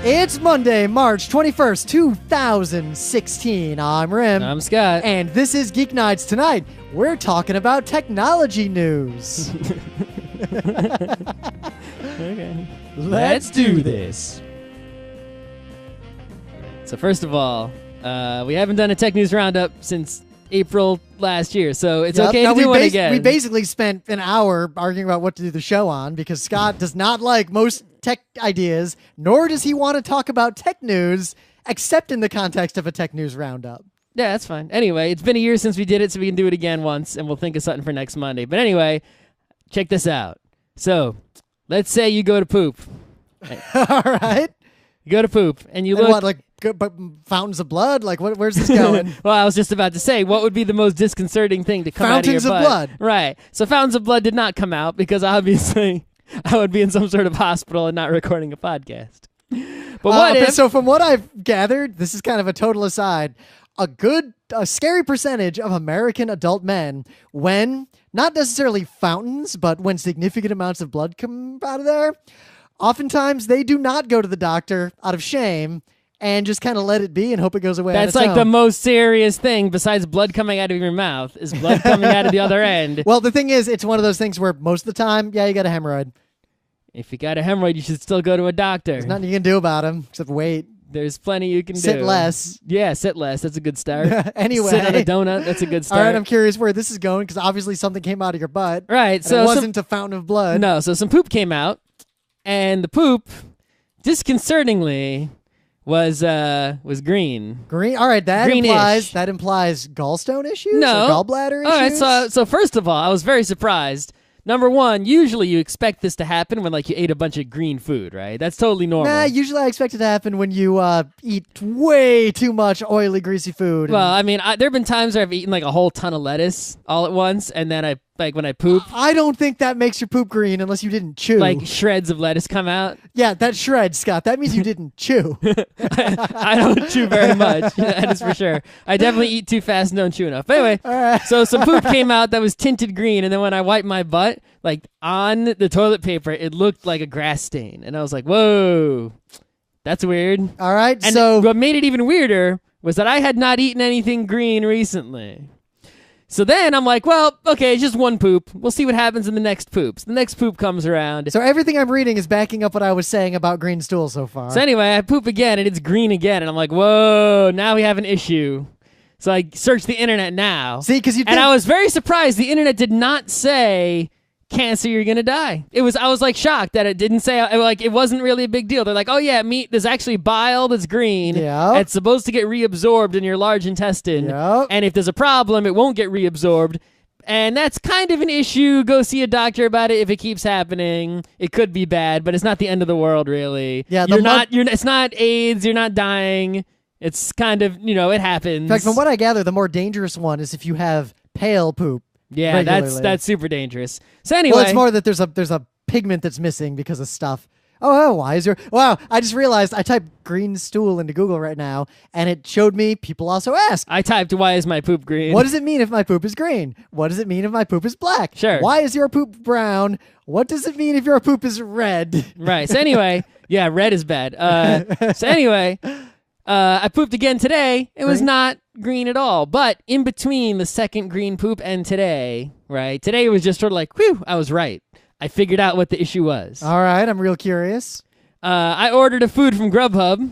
It's Monday, March 21st, 2016. I'm Rim. I'm Scott. And this is Geek Nights. Tonight, we're talking about technology news. Okay. Let's do this. So first of all, we haven't done a tech news roundup since April last year, so it's okay to do one again. We basically spent an hour arguing about what to do the show on because Scott does not like most tech ideas, nor does he want to talk about tech news, except in the context of a tech news roundup. Yeah, that's fine. Anyway, it's been a year since we did it, so we can do it again once, and we'll think of something for next Monday. But anyway, check this out. So, let's say you go to poop. All right. You go to poop, and you And look... what, like fountains of blood? Like, where's this going? Well, I was just about to say, what would be the most disconcerting thing to come out of your butt? Fountains of blood. Right. So fountains of blood did not come out because obviously I would be in some sort of hospital and not recording a podcast. But what if... So from what I've gathered, this is kind of a total aside, a scary percentage of American adult men, when, not necessarily fountains, but when significant amounts of blood come out of there, oftentimes they do not go to the doctor out of shame and just kind of let it be and hope it goes away. That's like the most serious thing besides blood coming out of your mouth is blood coming out of the other end. Well, the thing is, it's one of those things where most of the time, yeah, you got a hemorrhoid. If you got a hemorrhoid, you should still go to a doctor. There's nothing you can do about them except wait. There's plenty you can do. Sit less. Yeah, sit less. That's a good start. Anyway. Sit on a donut. That's a good start. All right, I'm curious where this is going because obviously something came out of your butt. Right. So it wasn't a fountain of blood. No, so some poop came out, and the poop, disconcertingly, was green. Green. All right, that Greenish. implies gallstone issues. No. Or gallbladder issues. All right. So first of all, I was very surprised. Number one, usually you expect this to happen when like you ate a bunch of green food, right? That's totally normal. Nah, usually I expect it to happen when you eat way too much oily, greasy food. Well, I mean, there have been times where I've eaten like a whole ton of lettuce all at once, and then when I poop, I don't think that makes your poop green unless you didn't chew. like shreds of lettuce come out. Yeah, that shreds, Scott. That means you didn't chew. I don't chew very much. That is for sure. I definitely eat too fast and don't chew enough. But anyway, All right. so some poop came out that was tinted green, and then when I wiped my butt, like on the toilet paper, it looked like a grass stain, and I was like, "Whoa, that's weird." All right, And so what made it even weirder was that I had not eaten anything green recently. So then I'm like, well, okay, it's just one poop. We'll see what happens in the next poops. The next poop comes around. so everything I'm reading is backing up what I was saying about green stool so far. So anyway, I poop again, and it's green again, and I'm like, whoa, now we have an issue. So I searched the internet now. See, because And I was very surprised the internet did not say, cancer, you're gonna die. I was like shocked that it didn't say, like, it wasn't really a big deal. They're like, oh yeah, there's actually bile that's green. Yep. It's supposed to get reabsorbed in your large intestine. Yep. And if there's a problem, it won't get reabsorbed. And that's kind of an issue. Go see a doctor about it if it keeps happening. It could be bad, but it's not the end of the world, really. Yeah, it's not AIDS, you're not dying. It's kind of, it happens. In fact, from what I gather, the more dangerous one is if you have pale poop. Yeah, regularly. that's super dangerous. So anyway, Well, it's more that there's a pigment that's missing because of stuff. Oh, why is your... Wow, I just realized I typed green stool into Google right now, and it showed me people also ask, I typed, why is my poop green? what does it mean if my poop is green? What does it mean if my poop is black? Sure. Why is your poop brown? What does it mean if your poop is red? Right. So anyway, yeah, red is bad. So anyway, I pooped again today. It was Green? not green at all. But in between the second green poop and today, right? Today was just sort of like, whew, I was right. I figured out what the issue was. All right, I'm real curious. I ordered a food from Grubhub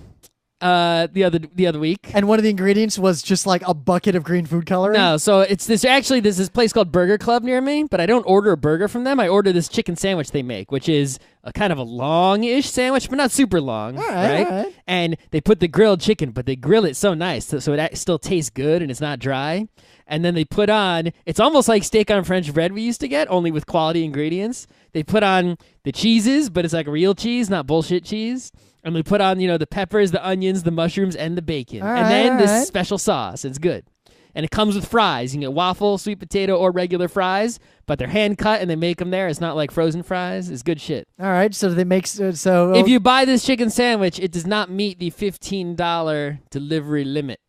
the other week. And one of the ingredients was just like a bucket of green food coloring? No, so there's this place called Burger Club near me, but I don't order a burger from them. I order this chicken sandwich they make, which is a kind of a long-ish sandwich, but not super long, right? All right. And they put the grilled chicken, but they grill it so nice so it still tastes good and it's not dry. And then they put on, it's almost like steak on French bread we used to get, only with quality ingredients. They put on the cheeses, but it's like real cheese, not bullshit cheese. And they put on, the peppers, the onions, the mushrooms, and the bacon. And then this special sauce. It's good. And it comes with fries. You can get waffle, sweet potato, or regular fries, but they're hand cut and they make them there. It's not like frozen fries. It's good shit. All right, so they make If you buy this chicken sandwich, it does not meet the $15 delivery limit.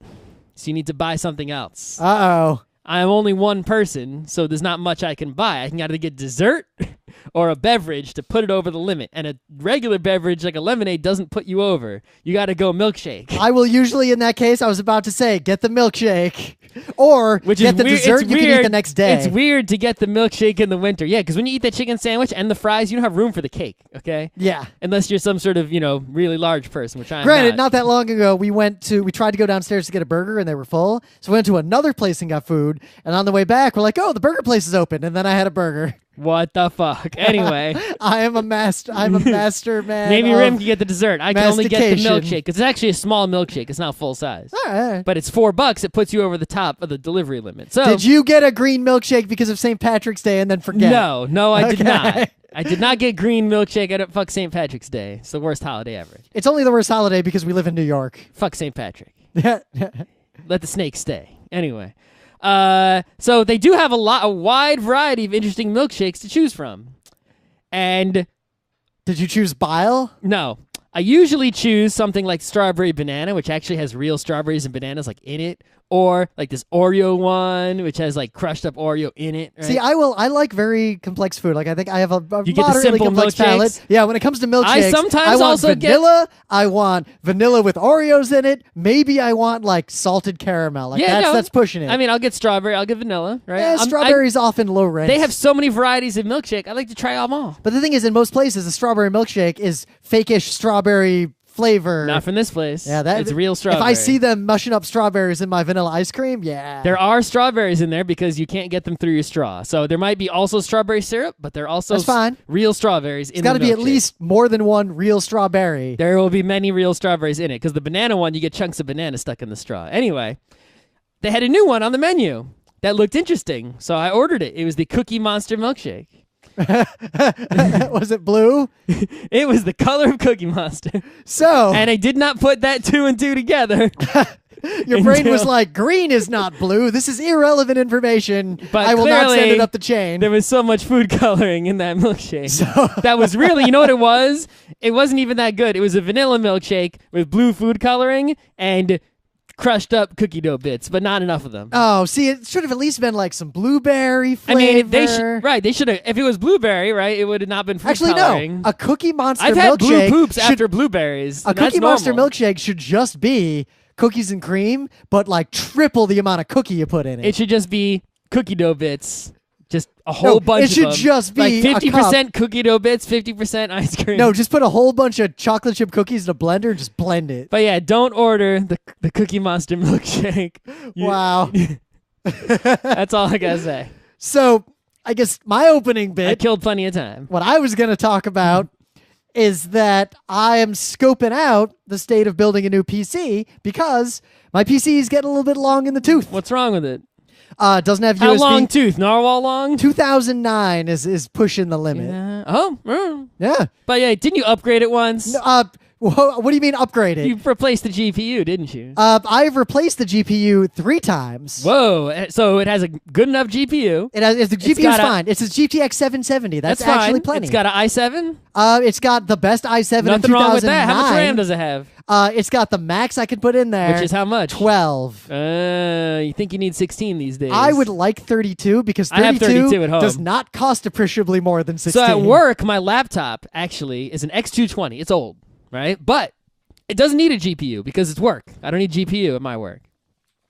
So you need to buy something else. Uh-oh. I'm only one person, so there's not much I can buy. I can either get dessert or a beverage to put it over the limit. And a regular beverage like a lemonade doesn't put you over. You got to go milkshake. I will usually, in that case, I was about to say, get the milkshake. Or get the dessert you can eat the next day. It's weird to get the milkshake in the winter. Yeah, because when you eat that chicken sandwich and the fries, you don't have room for the cake, okay? Yeah. Unless you're some sort of, really large person, which I'm Granted, not that long ago, we tried to go downstairs to get a burger and they were full. So we went to another place and got food. And on the way back, we're like, oh, the burger place is open. And then I had a burger. What the fuck? Anyway. I'm a master man. Maybe Rim can get the dessert. I can only get the milkshake. Because it's actually a small milkshake. It's not full size. All right. But it's $4. It puts you over the top of the delivery limit. So did you get a green milkshake because of St. Patrick's Day and then forget? No, I did not. I did not get green milkshake at fuck St. Patrick's Day. It's the worst holiday ever. It's only the worst holiday because we live in New York. Fuck St. Patrick. Yeah. Let the snake stay. Anyway. So they do have a wide variety of interesting milkshakes to choose from. And did you choose bile? No. I usually choose something like strawberry banana, which actually has real strawberries and bananas like in it, or like this Oreo one, which has like crushed up Oreo in it. Right? See, I like very complex food. Like I think I have a you get the moderately simple complex palate. Yeah, when it comes to milkshakes, I want also vanilla. I want vanilla with Oreos in it. Maybe I want like salted caramel. Like that's pushing it. I mean, I'll get strawberry. I'll get vanilla. Right? Yeah, strawberry's often low rent. They have so many varieties of milkshake. I like to try them all. But the thing is, in most places, a strawberry milkshake is fake-ish strawberry flavor. Not from this place. Yeah, it's real strawberry. If I see them mushing up strawberries in my vanilla ice cream, yeah. There are strawberries in there because you can't get them through your straw. So there might be also strawberry syrup, but there are also real strawberries in the milkshake. It's got to be at least more than one real strawberry. There will be many real strawberries in it because the banana one, you get chunks of banana stuck in the straw. Anyway, they had a new one on the menu that looked interesting, so I ordered it. It was the Cookie Monster milkshake. Was it blue? It was the color of Cookie Monster. So, and I did not put that 2 and 2 together. Your brain was like, green is not blue. This is irrelevant information. But I will not send it up the chain. There was so much food coloring in that milkshake. That was really, you know what it was? It wasn't even that good. It was a vanilla milkshake with blue food coloring and crushed up cookie dough bits, but not enough of them. Oh, see, it should have at least been like some blueberry flavor. I mean, they should have. If it was blueberry, right, it would have not been food coloring. No. A Cookie Monster I've milkshake. had blue poops after blueberries. A Cookie Monster milkshake should just be cookies and cream, but like triple the amount of cookie you put in it. It should just be cookie dough bits. Just a whole bunch of them. It should just be like 50% cookie dough bits, 50% ice cream. No, just put a whole bunch of chocolate chip cookies in a blender and just blend it. But yeah, don't order the Cookie Monster milkshake. Wow. That's all I gotta say. So, I guess my opening bit... I killed plenty of time. What I was going to talk about is that I am scoping out the state of building a new PC because my PC is getting a little bit long in the tooth. What's wrong with it? Doesn't have USB. How long tooth? Narwhal long? 2009 is pushing the limit. Yeah. Oh. Yeah. But yeah, didn't you upgrade it once? No, what do you mean upgrade it? You replaced the GPU, didn't you? I've replaced the GPU 3 times. Whoa. So it has a good enough GPU. The GPU is fine. It's a GTX 770. That's actually fine. plenty. It's got an i7? It's got the best i7 in 2009. Nothing wrong with that. How much RAM does it have? It's got the max I can put in there. Which is how much? 12. You think you need 16 these days? I would like 32 because 32, I have 32 at home. Does not cost appreciably more than 16. So at work, my laptop actually is an X220. It's old, right? But it doesn't need a GPU because it's work. I don't need GPU at my work.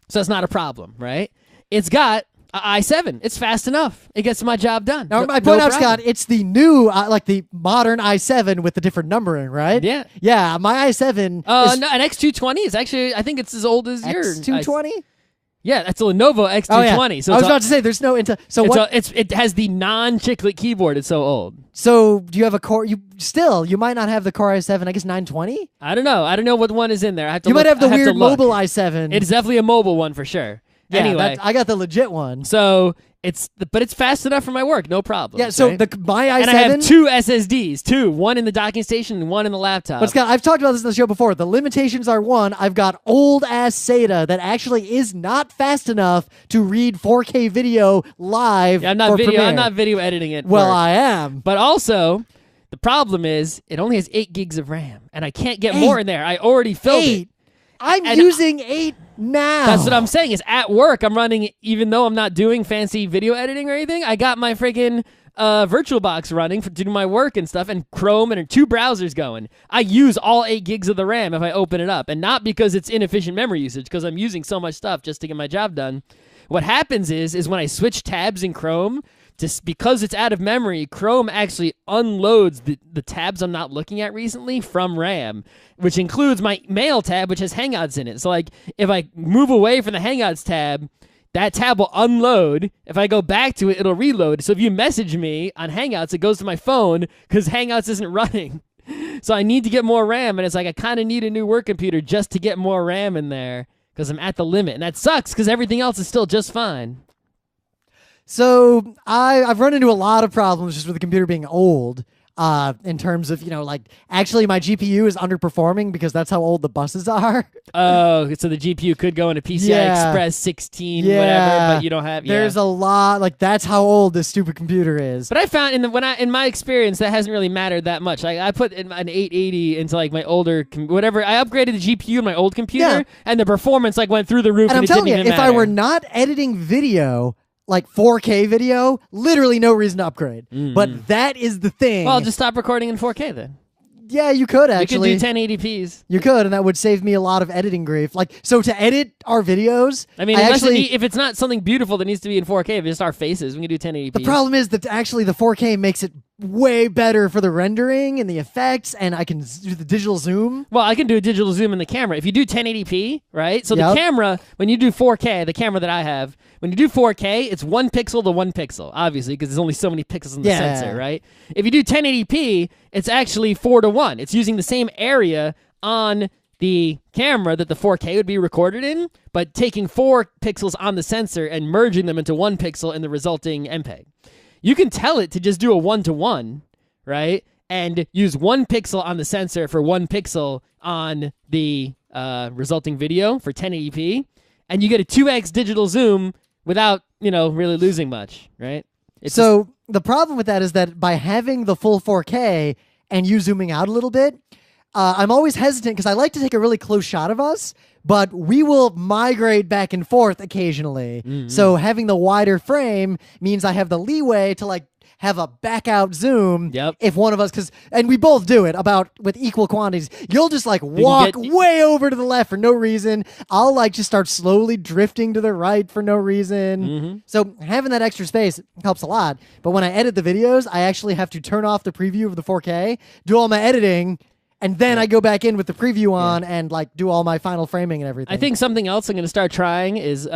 So it's not a problem, right? It's got an i7. It's fast enough. It gets my job done. Now, I point out, Scott, it's the new, like the modern i7 with the different numbering, right? Yeah. Yeah, my i7 no, an X220 is actually, I think it's as old as your X220? Yeah, that's a Lenovo X220. Oh, yeah. So I was about to say, there's no... it has the non-chiclet keyboard. It's so old. So do you have a Core... You might not have the Core i7, I guess 920? I don't know. I don't know what one is in there. I have to might have the weird mobile i7. It's definitely a mobile one for sure. Yeah, anyway. I got the legit one. So... But it's fast enough for my work, no problem. Yeah, so right? my i7... And I have 2 SSDs, one in the docking station and one in the laptop. But Scott, I've talked about this in the show before. The limitations are, one, I've got old-ass SATA that actually is not fast enough to read 4K video live. Yeah, I'm not video editing it. Well, I am. But also, the problem is it only has 8 gigs of RAM, and I can't get more in there. I already filled it. I'm using 8 now. That's what I'm saying. Is at work, I'm running, even though I'm not doing fancy video editing or anything, I got my friggin' VirtualBox running to do my work and stuff, and Chrome and 2 browsers going. I use all 8 gigs of the RAM if I open it up, and not because it's inefficient memory usage, because I'm using so much stuff just to get my job done. What happens is when I switch tabs in Chrome, just because it's out of memory, Chrome actually unloads the tabs I'm not looking at recently from RAM, which includes my Mail tab, which has Hangouts in it. So like if I move away from the Hangouts tab, that tab will unload. If I go back to it, it'll reload. So if you message me on Hangouts, it goes to my phone because Hangouts isn't running. So I need to get more RAM, and it's like I kind of need a new work computer just to get more RAM in there because I'm at the limit. And that sucks because everything else is still just fine. So I've run into a lot of problems just with the computer being old. In terms of, like, actually my GPU is underperforming because that's how old the buses are. Oh, so the GPU could go into PCI Express 16, whatever, but you don't have. There's a lot, like, that's how old this stupid computer is. But I found in my experience that hasn't really mattered that much. Like I put an 880 into like my older whatever. I upgraded the GPU in my old computer, and the performance like went through the roof. And I'm it telling didn't you, even if matter. I were not editing video, like 4K video, literally no reason to upgrade. But that is the thing. Well, just stop recording in 4K then. Yeah, you could actually. You could do 1080p's. You could, and that would save me a lot of editing grief. Like, so to edit our videos, I mean, if it's not something beautiful that needs to be in 4K, if it's just our faces, we can do 1080p. The problem is that actually the 4K makes it way better for the rendering and the effects, and I can do the digital zoom. Well, I can do a digital zoom in the camera. If you do 1080p, right? So the camera, when you do 4K, the camera that I have, when you do 4K, it's 1 pixel to 1 pixel, obviously, because there's only so many pixels in the sensor, right? If you do 1080p, it's actually 4 to 1. It's using the same area on the camera that the 4K would be recorded in, but taking 4 pixels on the sensor and merging them into 1 pixel in the resulting MPEG. You can tell it to just do a 1-to-1, right? And use 1 pixel on the sensor for 1 pixel on the resulting video for 1080p, and you get a 2x digital zoom without, really losing much, right? The problem with that is that by having the full 4K and you zooming out a little bit, I'm always hesitant because I like to take a really close shot of us, but we will migrate back and forth occasionally. So having the wider frame means I have the leeway to like have a back out zoom if one of us, and we both do it with equal quantities. You'll just like walk way over to the left for no reason. I'll like just start slowly drifting to the right for no reason. So having that extra space helps a lot. But when I edit the videos, I actually have to turn off the preview of the 4K, do all my editing, and then I go back in with the preview on and like do all my final framing and everything. I think something else I'm going to start trying is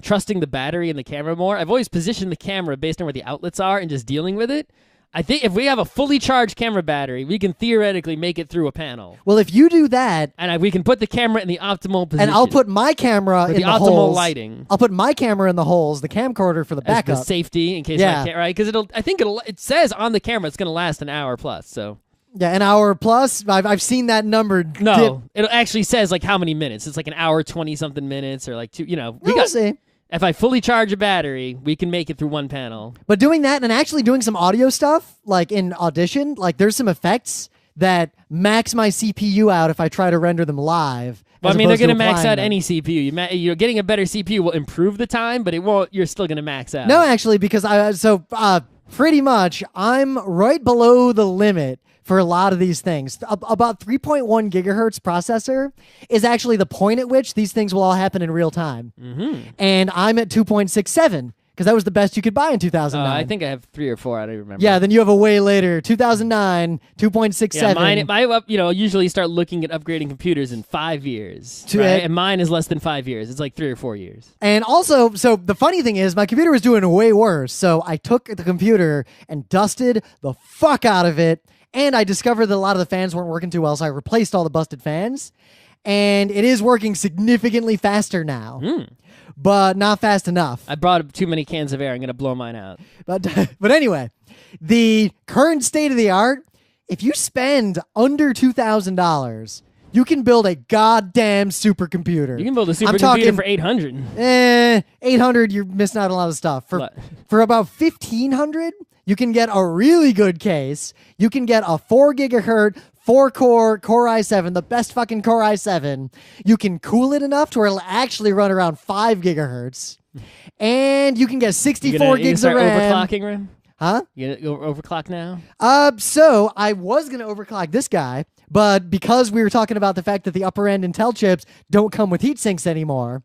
trusting the battery in the camera more. I've always positioned the camera based on where the outlets are and just dealing with it. I think if we have a fully charged camera battery, we can theoretically make it through a panel. Well, if you do that, and we can put the camera in the optimal position, and I'll put my camera in the optimal holes. Lighting. I'll put my camera in the holes, the camcorder for the backup, the safety in case right? Because it says on the camera it's going to last an hour plus. So. Yeah, an hour plus. I've seen that number. No, it actually says like how many minutes. It's like an hour 20-something minutes or like 2. We'll see. If I fully charge a battery, we can make it through one panel. But doing that and actually doing some audio stuff, like in Audition, like there's some effects that max my CPU out if I try to render them live. Well, I mean, they're going to max out any CPU. You're getting a better CPU will improve the time, but it won't. You're still going to max out. No, actually, because pretty much I'm right below the limit for a lot of these things. About 3.1 gigahertz processor is actually the point at which these things will all happen in real time. And I'm at 2.67 because that was the best you could buy in 2009. I think I have 3 or 4. I don't even remember. Yeah, then you have a way later. 2009, 2.67. Yeah, usually start looking at upgrading computers in 5 years. Right? And mine is less than 5 years. It's like 3 or 4 years. And also, so the funny thing is, my computer was doing way worse. So I took the computer and dusted the fuck out of it. And I discovered that a lot of the fans weren't working too well, so I replaced all the busted fans. And it is working significantly faster now. But not fast enough. I brought up too many cans of air. I'm going to blow mine out. But anyway, the current state of the art, if you spend under $2,000, you can build a goddamn supercomputer. You can build a supercomputer for $800. 800, you're missing out on a lot of stuff. For about $1,500, you can get a really good case. You can get a 4 gigahertz, 4-core Core i7, the best fucking Core i7. You can cool it enough to where it'll actually run around 5 gigahertz. And you can get 64 gigs of RAM. Overclocking RAM? Huh? You gonna go overclock now? So I was going to overclock this guy, but because we were talking about the fact that the upper end Intel chips don't come with heat sinks anymore,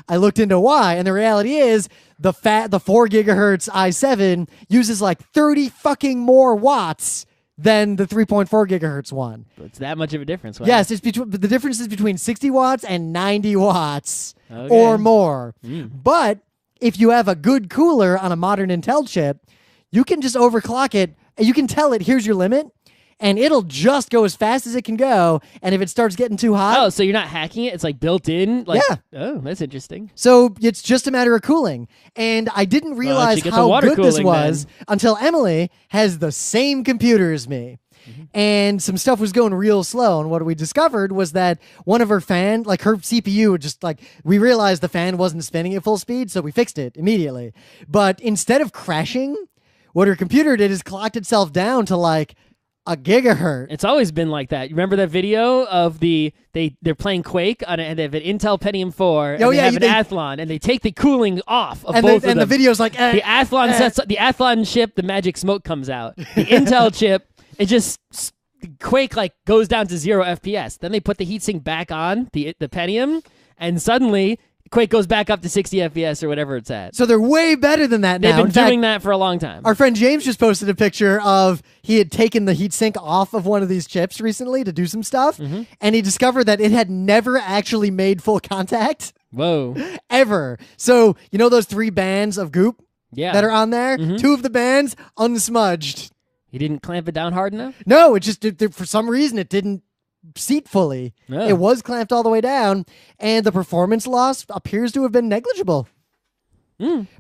I looked into why, and the reality is the 4 gigahertz i7 uses like 30 fucking more watts than the 3.4 gigahertz one. It's that much of a difference. Wow. Yes, the difference is between 60 watts and 90 watts Okay. or more. But if you have a good cooler on a modern Intel chip, you can just overclock it, and you can tell it, here's your limit, and it'll just go as fast as it can go, and if it starts getting too hot... Oh, so you're not hacking it? It's like built in? Like, yeah. Oh, that's interesting. So it's just a matter of cooling. And I didn't realize how good this was until Emily has the same computer as me. And some stuff was going real slow. And what we discovered was that one of her her CPU, we realized the fan wasn't spinning at full speed, so we fixed it immediately. But instead of crashing, what her computer did is clocked itself down to like a gigahertz. It's always been like that. You remember that video of they're playing Quake and they have an Intel Pentium 4 and they have an Athlon and they take the cooling off of both of them. And the video's like the Athlon chip, the magic smoke comes out. The Intel chip, it just Quake goes down to 0 FPS. Then they put the heatsink back on the Pentium, and suddenly Quake goes back up to 60 FPS or whatever it's at. So they're way better than that now. They've been doing that for a long time. Our friend James just posted a picture of he had taken the heatsink off of one of these chips recently to do some stuff, and he discovered that it had never actually made full contact. Whoa. Ever. So, you know those 3 bands of goop that are on there? 2 of the bands unsmudged. He didn't clamp it down hard enough? No, it just, for some reason, it didn't seat fully. Oh. It was clamped all the way down, and the performance loss appears to have been negligible.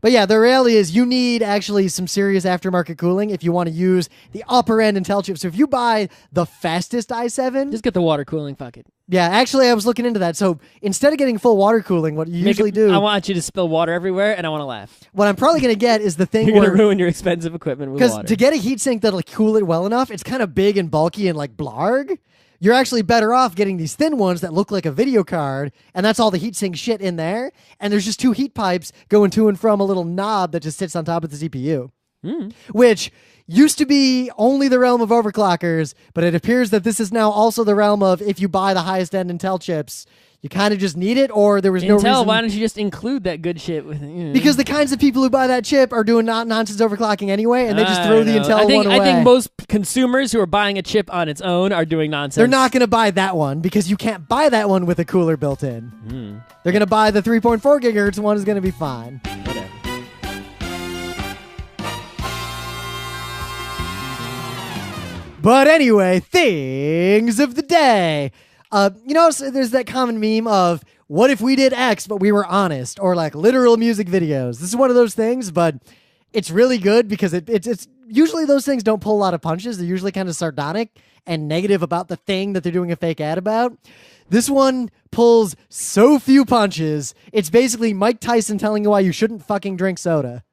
But yeah, the reality is you need actually some serious aftermarket cooling if you want to use the upper end Intel chip. So if you buy the fastest i7... Just get the water cooling, fuck it. Yeah, actually, I was looking into that. So instead of getting full water cooling, what you usually do... I want you to spill water everywhere, and I want to laugh. What I'm probably going to get is the thing You're going to ruin your expensive equipment with water. Because to get a heatsink that'll cool it well enough, it's kind of big and bulky and like blarg. You're actually better off getting these thin ones that look like a video card, and that's all the heatsink shit in there. And there's just 2 heat pipes going to and from a little knob that just sits on top of the CPU. Which used to be only the realm of overclockers, but it appears that this is now also the realm of if you buy the highest end Intel chips, you kind of just need it, or there was no reason. Why don't you just include that good shit with it? Because the kinds of people who buy that chip are doing nonsense overclocking anyway, and they just throw the Intel one away. I think most consumers who are buying a chip on its own are doing nonsense. They're not going to buy that one because you can't buy that one with a cooler built in. They're going to buy the 3.4 gigahertz one is going to be fine. Whatever. But anyway, things of the day. So there's that common meme of, what if we did X, but we were honest? Or like literal music videos. This is one of those things, but it's really good because it's usually those things don't pull a lot of punches. They're usually kind of sardonic and negative about the thing that they're doing a fake ad about. This one pulls so few punches. It's basically Mike Tyson telling you why you shouldn't fucking drink soda.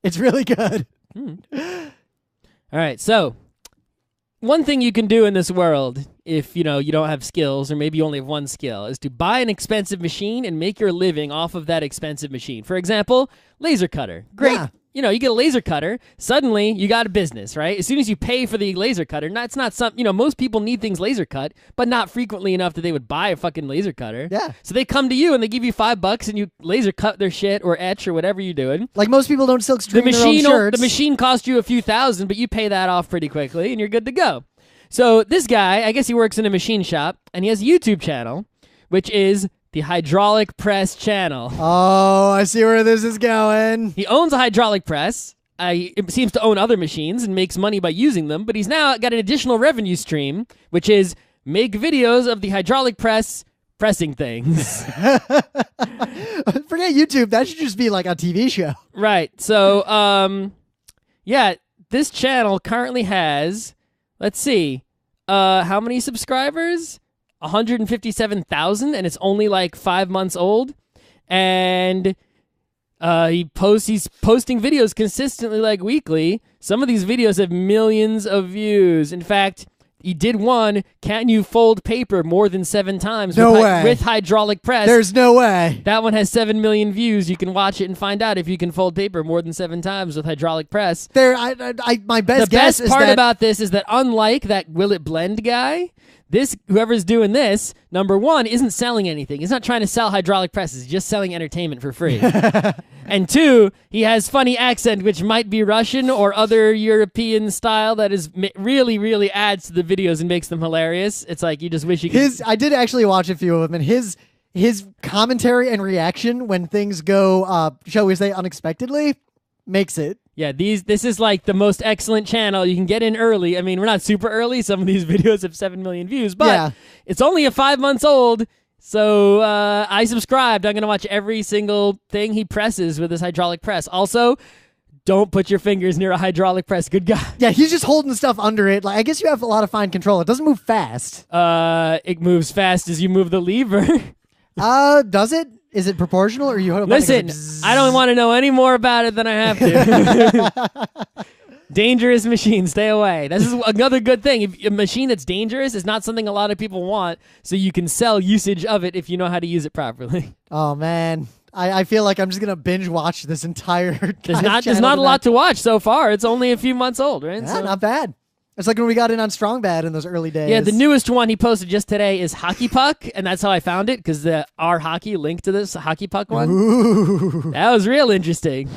It's really good. All right, so one thing you can do in this world, if you don't have skills, or maybe you only have one skill, is to buy an expensive machine and make your living off of that expensive machine. For example, laser cutter. Great. Yeah. You get a laser cutter, suddenly you got a business, right? As soon as you pay for the laser cutter, it's not something, most people need things laser cut, but not frequently enough that they would buy a fucking laser cutter. Yeah. So they come to you and they give you $5 and you laser cut their shit or etch or whatever you're doing. Like most people don't silk screen their own shirts. The machine cost you a few thousand, but you pay that off pretty quickly and you're good to go. So this guy, I guess he works in a machine shop, and he has a YouTube channel, which is the Hydraulic Press channel. Oh, I see where this is going. He owns a hydraulic press. He seems to own other machines and makes money by using them, but he's now got an additional revenue stream, which is make videos of the hydraulic press pressing things. Forget YouTube. That should just be like a TV show. Right. So, this channel currently has, let's see, how many subscribers? 157,000, and it's only like 5 months old. And he's posting videos consistently, like weekly. Some of these videos have millions of views. In fact, He did one. Can you fold paper more than 7 times No way. with hydraulic press? There's no way. That one has 7 million views. You can watch it and find out if you can fold paper more than 7 times with hydraulic press. My best The guess best part is that about this is that unlike that Will It Blend guy, whoever's doing this, number one, isn't selling anything. He's not trying to sell hydraulic presses. He's just selling entertainment for free. And 2, he has funny accent, which might be Russian or other European style that is really, really adds to the videos and makes them hilarious. It's like you just wish you could. I did actually watch a few of them, and his commentary and reaction when things go, shall we say, unexpectedly, makes it. Yeah, this is like the most excellent channel. You can get in early. I mean, we're not super early. Some of these videos have 7 million views, but it's only 5 months old. So I subscribed. I'm going to watch every single thing he presses with his hydraulic press. Also, don't put your fingers near a hydraulic press. Good guy. Yeah, he's just holding the stuff under it. Like, I guess you have a lot of fine control. It doesn't move fast. It moves fast as you move the lever. Does it? Is it proportional, or you hold it? Listen, I don't want to know any more about it than I have to. Dangerous machine, stay away. This is another good thing. If a machine that's dangerous is not something a lot of people want, so you can sell usage of it if you know how to use it properly. Oh man, I feel like I'm just gonna binge watch this entire. There's not a lot to watch so far. It's only a few months old, right? Yeah, not bad. It's like when we got in on Strong Bad in those early days. Yeah, the newest one he posted just today is Hockey Puck, and that's how I found it, because the R Hockey linked to this Hockey Puck one. Ooh. That was real interesting.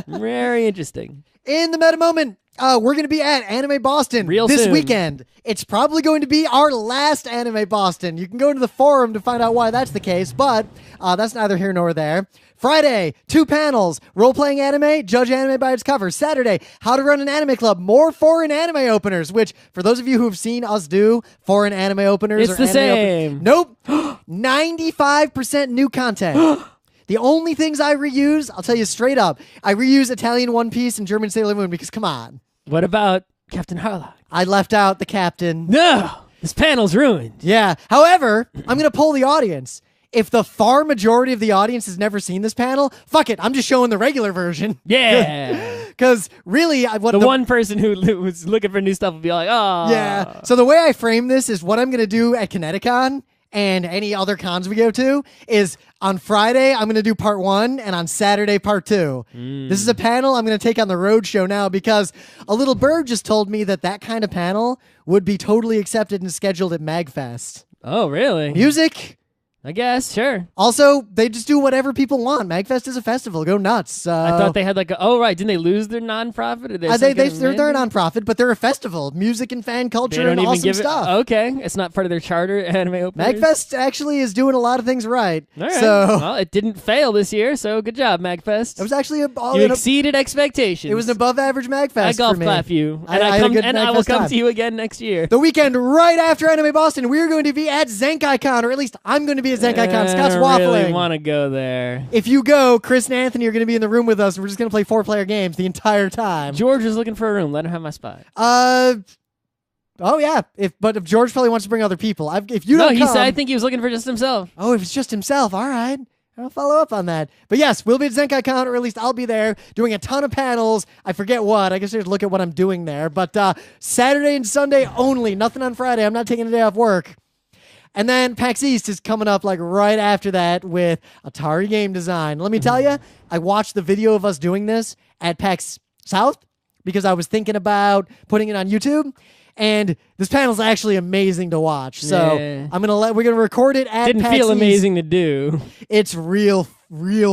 Very interesting. In the meta moment, we're going to be at Anime Boston this soon. weekend. It's probably going to be our last Anime Boston. You can go into the forum to find out why that's the case, but that's neither here nor there. Friday, 2 panels, role-playing anime, judge anime by its cover. Saturday, how to run an anime club, more foreign anime openers, which, for those of you who have seen us do foreign anime openers, It's the same. Nope. 95% new content. The only things I reuse, I'll tell you straight up, I reuse Italian One Piece and German Sailor Moon because, come on. What about Captain Harlock? I left out the captain. No! This panel's ruined. Yeah. However, I'm going to poll the audience. If the far majority of the audience has never seen this panel, fuck it, I'm just showing the regular version. Yeah. Because really, the one person who was looking for new stuff will be like, oh. Yeah. So the way I frame this is what I'm going to do at Kineticon and any other cons we go to is on Friday, I'm going to do part 1, and on Saturday, part 2. This is a panel I'm going to take on the road show now because a little bird just told me that kind of panel would be totally accepted and scheduled at MagFest. Oh, really? Music. I guess, sure. Also, they just do whatever people want. MagFest is a festival. Go nuts. I thought they had right. Didn't they lose their nonprofit? Or they're a nonprofit, but they're a festival. Music and fan culture and awesome stuff. Okay. It's not part of their charter, anime openers? MagFest actually is doing a lot of things right. All right. So, well, it didn't fail this year, so good job, MagFest. It was actually you exceeded expectations. It was an above average MagFest. I golf for me. clap you. And I will come to you again next year. The weekend right after Anime Boston, we're going to be at ZenkaiCon, or at least I'm going to be at ZenkaiCon. Scott's waffling. I really want to go there. If you go, Chris and Anthony are going to be in the room with us. We're just going to play 4-player games the entire time. George is looking for a room. Let him have my spot. Oh yeah. If George probably wants to bring other people. If you don't come, said I think he was looking for just himself. Oh, if it's just himself, all right. I'll follow up on that. But yes, we'll be at ZenkaiCon, or at least I'll be there doing a ton of panels. I forget what. I guess I just look at what I'm doing there. But Saturday and Sunday only. Nothing on Friday. I'm not taking a day off work. And then PAX East is coming up like right after that with Atari Game Design. Let me tell you, I watched the video of us doing this at PAX South because I was thinking about putting it on YouTube. And this panel's actually amazing to watch. So we're gonna record it at Didn't PAX feel East. amazing to do. It's real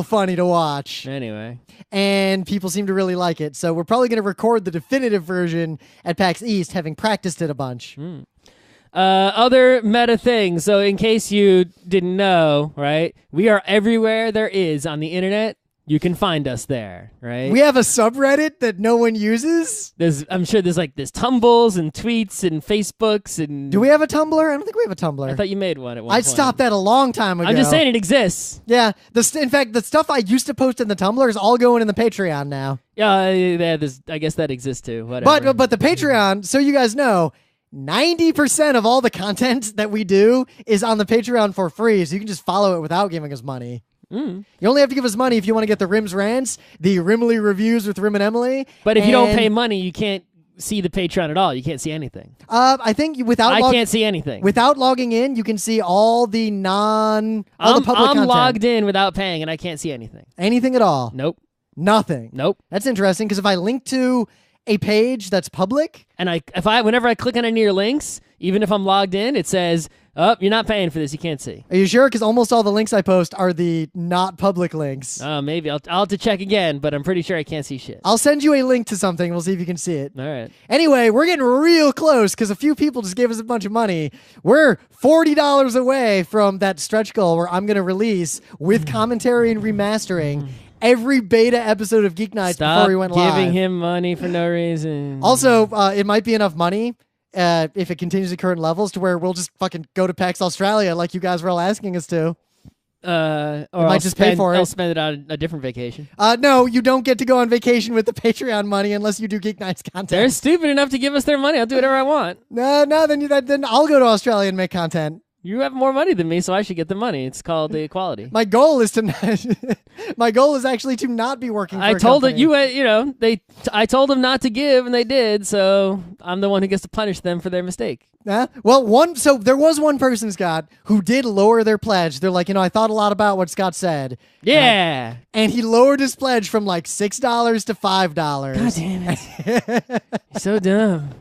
funny to watch. Anyway. And people seem to really like it. So we're probably gonna record the definitive version at PAX East, having practiced it a bunch. Other meta things. So in case you didn't know, right? We are everywhere there is on the internet. You can find us there, right? We have a subreddit that no one uses. I'm sure there's tumbles and tweets and Facebooks and. Do we have a Tumblr? I don't think we have a Tumblr. I thought you made one at one I'd point. stopped that a long time ago. I'm just saying it exists. Yeah. In fact, the stuff I used to post in the Tumblr is all going in the Patreon now. Yeah, I guess that exists too. Whatever. But the Patreon, so you guys know, 90% of all the content that we do is on the Patreon for free, so you can just follow it without giving us money. You only have to give us money if you want to get the Rims Rants, the Rimley Reviews with Rim and Emily. But if you don't pay money, you can't see the Patreon at all. You can't see anything. I think I can't see anything. Without logging in, you can see all the the public content. Logged in without paying, and I can't see anything. Anything at all? Nope. Nothing. Nope. That's interesting because if I link to a page that's public, and whenever I click on any of your links, even if I'm logged in, it says, "Oh, you're not paying for this. You can't see." Are you sure? Because almost all the links I post are the not public links. Oh, maybe I'll have to check again, but I'm pretty sure I can't see shit. I'll send you a link to something. We'll see if you can see it. All right. Anyway, we're getting real close because a few people just gave us a bunch of money. We're $40 away from that stretch goal where I'm going to release with commentary and remastering every beta episode of Geek Nights before we went live. Stop giving him money for no reason. Also, it might be enough money if it continues at current levels to where we'll just fucking go to PAX Australia like you guys were all asking us to. Or might just pay for it. I'll spend it on a different vacation. No, you don't get to go on vacation with the Patreon money unless you do Geek Nights content. They're stupid enough to give us their money. I'll do whatever I want. No, then I'll go to Australia and make content. You have more money than me, so I should get the money. It's called the equality. My goal is my goal is actually to not be working for I a told company. I told them not to give, and they did, so I'm the one who gets to punish them for their mistake. So there was one person, Scott, who did lower their pledge. They're like, I thought a lot about what Scott said. Yeah. And he lowered his pledge from like $6 to $5. God damn it. You're so dumb.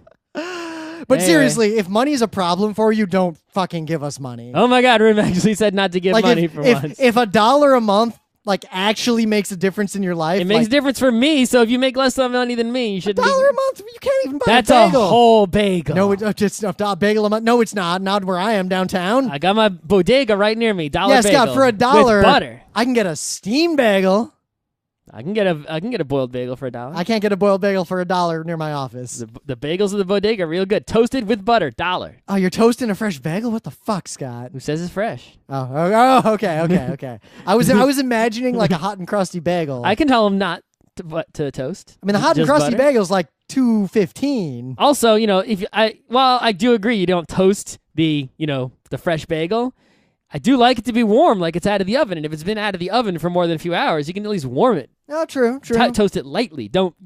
But seriously, if money is a problem for you, don't fucking give us money. Oh my God, Rim actually said not to give money for once. If $1 a month actually makes a difference in your life, it makes a difference for me. So if you make less money than me, you should. $1 a month, you can't even buy That's a bagel. A whole bagel. No, it's just a bagel a month. No, it's not. Not where I am downtown. I got my bodega right near me. $1 bagel. Scott, for $1 with butter. I can get a steamed bagel. I can get a boiled bagel for $1. I can't get a boiled bagel for $1 near my office. The bagels of the bodega are real good. Toasted with butter, $1. Oh, you're toasting a fresh bagel? What the fuck, Scott? Who says it's fresh? Oh, okay. I was imagining like a hot and crusty bagel. I can tell them not to toast. I mean, the hot and crusty bagel is like $2.15. Also, I do agree you don't toast the fresh bagel. I do like it to be warm, like it's out of the oven. And if it's been out of the oven for more than a few hours, you can at least warm it. Oh, true. Toast it lightly. Don't,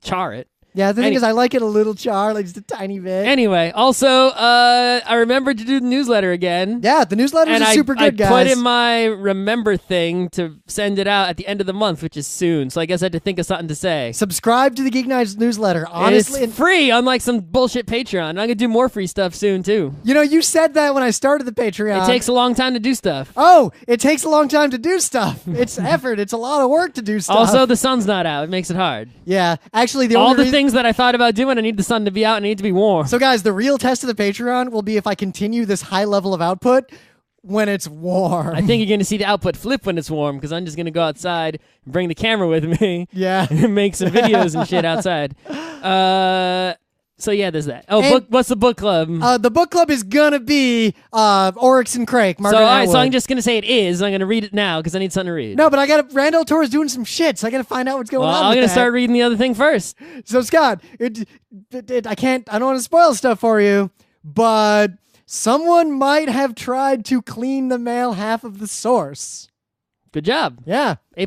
char it. Yeah, the thing is, I like it a little char, like just a tiny bit. Anyway, also, I remembered to do the newsletter again. Yeah, the newsletter is super good, guys. I put in my remember thing to send it out at the end of the month, which is soon. So I guess I had to think of something to say. Subscribe to the Geek Nights newsletter. Honestly, it's free, unlike some bullshit Patreon. I'm gonna do more free stuff soon too. You said that when I started the Patreon. It takes a long time to do stuff. Oh, it takes a long time to do stuff. It's effort. It's a lot of work to do stuff. Also, the sun's not out. It makes it hard. Yeah, actually, all the things that I thought about doing, I need the sun to be out and I need to be warm. So guys, the real test of the Patreon will be if I continue this high level of output when it's warm. I think you're going to see the output flip when it's warm because I'm just going to go outside and bring the camera with me. Yeah. And make some videos and shit outside. So yeah, there's that. Oh, what's the book club? The book club is gonna be Oryx and Crake. So I'm just gonna say it is. I'm gonna read it now because I need something to read. No, but Randall Torres doing some shit, so I gotta find out what's going on. I'm gonna start reading the other thing first. So Scott, I don't want to spoil stuff for you, but someone might have tried to clean the male half of the source. Good job. Yeah. A+.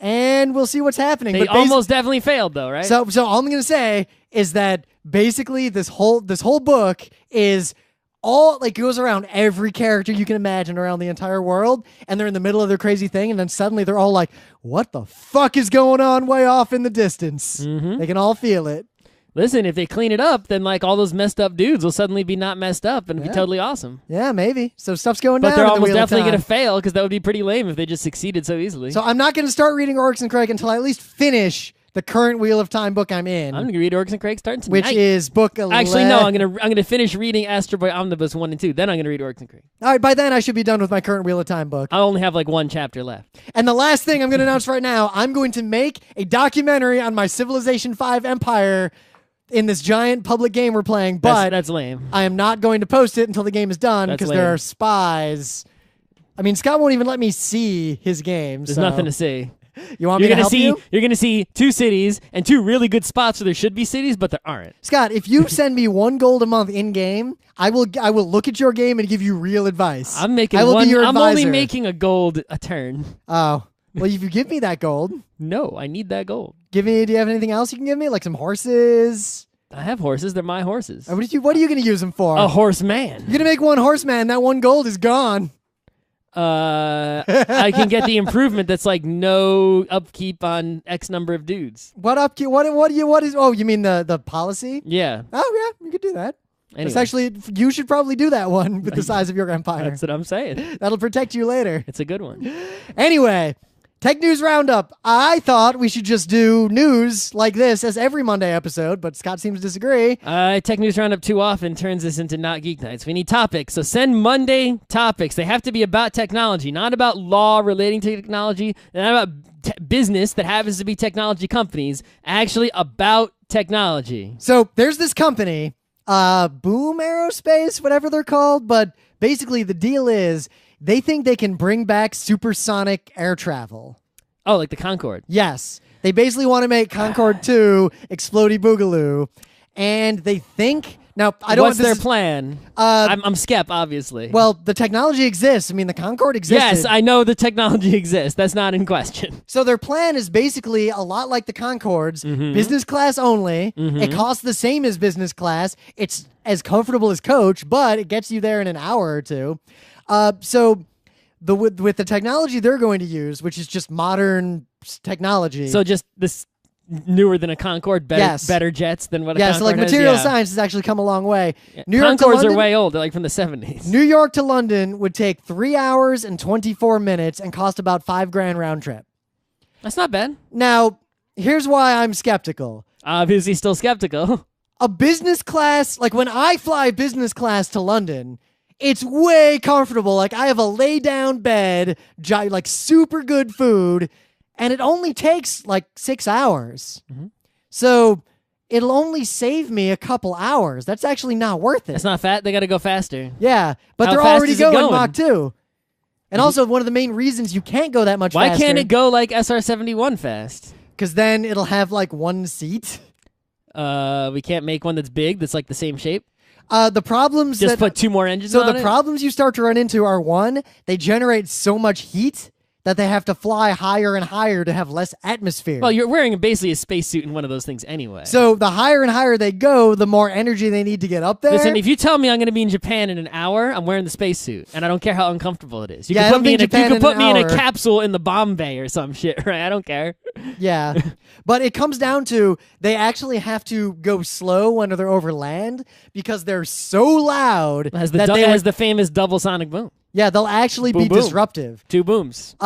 And we'll see what's happening. They almost definitely failed though, right? So all I'm gonna say is that basically this whole book is all goes around every character you can imagine around the entire world, and they're in the middle of their crazy thing, and then suddenly they're all like, what the fuck is going on way off in the distance? Mm-hmm. They can all feel it. Listen, if they clean it up, then all those messed up dudes will suddenly be not messed up and be totally awesome. Yeah, maybe. So stuff's going down. But they're almost definitely going to fail because that would be pretty lame if they just succeeded so easily. So I'm not going to start reading Oryx and Crake until I at least finish the current Wheel of Time book I'm in. I'm going to read Oryx and Crake starting tonight. Which is book 11. Actually, no, I'm going to finish reading Astro Boy Omnibus 1 and 2. Then I'm going to read Oryx and Crake. All right, by then I should be done with my current Wheel of Time book. I only have one chapter left. And the last thing I'm going to announce right now, I'm going to make a documentary on my Civilization 5 empire in this giant public game we're playing, but that's lame. I am not going to post it until the game is done because there are spies. I mean, Scott won't even let me see his game. There's nothing to see. You want me to help you? You're going to see 2 cities and 2 really good spots where there should be cities, but there aren't. Scott, if you send me 1 gold a month in game, I will look at your game and give you real advice. I'm making I'm only making a gold a turn. Oh. Well, if you give me that gold. No, I need that gold. Do you have anything else you can give me? Like some horses? I have horses. They're my horses. What are you going to use them for? A horseman. You're going to make one horseman. That one gold is gone. I can get the improvement that's like no upkeep on X number of dudes. What upkeep? What is? Oh, you mean the policy? Yeah. Oh yeah, you could do that. Anyway. It's actually, you should probably do that one with the size of your empire. That's what I'm saying. That'll protect you later. It's a good one. Anyway, Tech News Roundup. I thought we should just do news like this as every Monday episode, but Scott seems to disagree. Tech News Roundup too often turns this into not Geek Nights. We need topics, so send Monday topics. They have to be about technology, not about law relating to technology, not about business that happens to be technology companies, actually about technology. So there's this company, Boom Aerospace, whatever they're called, but basically the deal is they think they can bring back supersonic air travel. Oh, like the Concorde. Yes. They basically want to make Concorde 2 Explodey Boogaloo, and they think... Now, I don't... What's their plan? I'm skep, obviously. Well, the technology exists. I mean, the Concorde existed. Yes, I know the technology exists. That's not in question. So their plan is basically a lot like the Concordes, business class only. It costs the same as business class. It's as comfortable as coach, but it gets you there in an hour or two. So with the technology they're going to use, which is just modern technology. So just this newer than a Concorde, better jets than what a Concorde so like has? material science has actually come a long way. Yeah. New York Concordes to London, are way old. They're like from the 70s. New York to London would take 3 hours and 24 minutes and cost about $5,000 round trip. That's not bad. Now, here's why I'm skeptical. Obviously still skeptical. A business class, like when I fly business class to London, it's way comfortable. Like I have a lay down bed, like super good food, and it only takes like 6 hours. So it'll only save me a couple hours. That's actually not worth it. It's not fat. They got to go faster. Yeah, but How they're fast already is it going going? Mach 2. And also, one of the main reasons you can't go that much Why faster... can't it go like SR-71 fast? Because then it'll have like one seat. We can't make one that's big, that's like the same shape? The problems Just put 2 more engines So on the it? problems you start to run into are, one, they generate so much heat that they have to fly higher and higher to have less atmosphere. Well, you're wearing basically a spacesuit in one of those things anyway. So the higher and higher they go, the more energy they need to get up there. Listen, if you tell me I'm going to be in Japan in an hour, I'm wearing the spacesuit, and I don't care how uncomfortable it is. You Yeah, I can don't put me, think in, Japan you can in put an me in a hour. capsule in the bomb bay or some shit, right? I don't care. Yeah. But it comes down to they actually have to go slow when they're over land because they're so loud It has that they has the famous double sonic boom. yeah, they'll actually Boom, be boom. disruptive. 2 booms.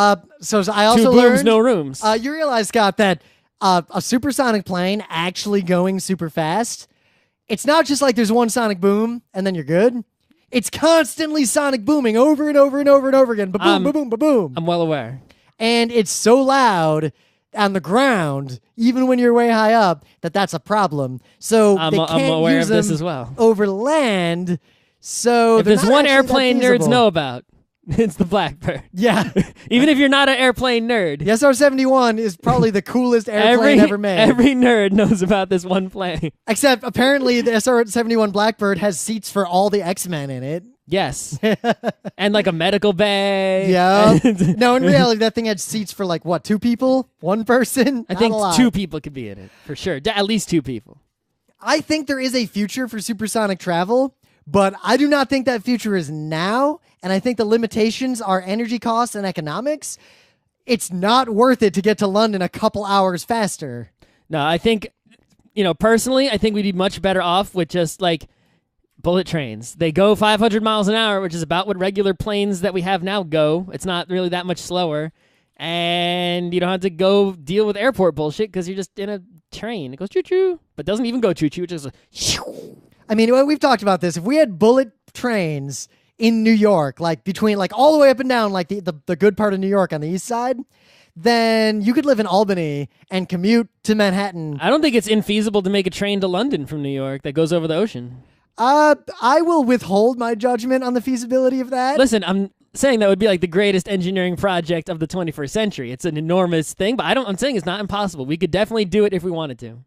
So I also 2 booms, learned no rooms. you realize, Scott, that a supersonic plane actually going super fast, it's not just like there's one sonic boom and then you're good. It's constantly sonic booming over and over and over and over again. Ba-boom, ba-boom, ba-boom. I'm well aware. And it's so loud on the ground, even when you're way high up, that's a problem. So I'm they can't aware use of this them as well. over land. So If they're there's not one actually that airplane nerds feasible. know about, it's the Blackbird. Yeah. Even if you're not an airplane nerd. The SR-71 is probably the coolest airplane ever made. Every nerd knows about this one plane. Except apparently the SR-71 Blackbird has seats for all the X-Men in it. Yes. And like a medical bay. Yeah. And- No, in reality, that thing had seats for like, what, 2 people? 1 person? I Not think a lot. 2 people could be in it, for sure. At least 2 people. I think there is a future for supersonic travel, but I do not think that future is now, and I think the limitations are energy costs and economics. It's not worth it to get to London a couple hours faster. No, I think, personally, I think we'd be much better off with just like bullet trains. They go 500 miles an hour, which is about what regular planes that we have now go. It's not really that much slower. And you don't have to go deal with airport bullshit because you're just in a train. It goes choo-choo, but doesn't even go choo-choo. It just I mean, we've talked about this. If we had bullet trains in New York, like between like all the way up and down, like the good part of New York on the east side, then you could live in Albany and commute to Manhattan. I don't think it's infeasible to make a train to London from New York that goes over the ocean. I will withhold my judgment on the feasibility of that. Listen, I'm saying that would be like the greatest engineering project of the 21st century. It's an enormous thing, but I'm saying it's not impossible. We could definitely do it if we wanted to.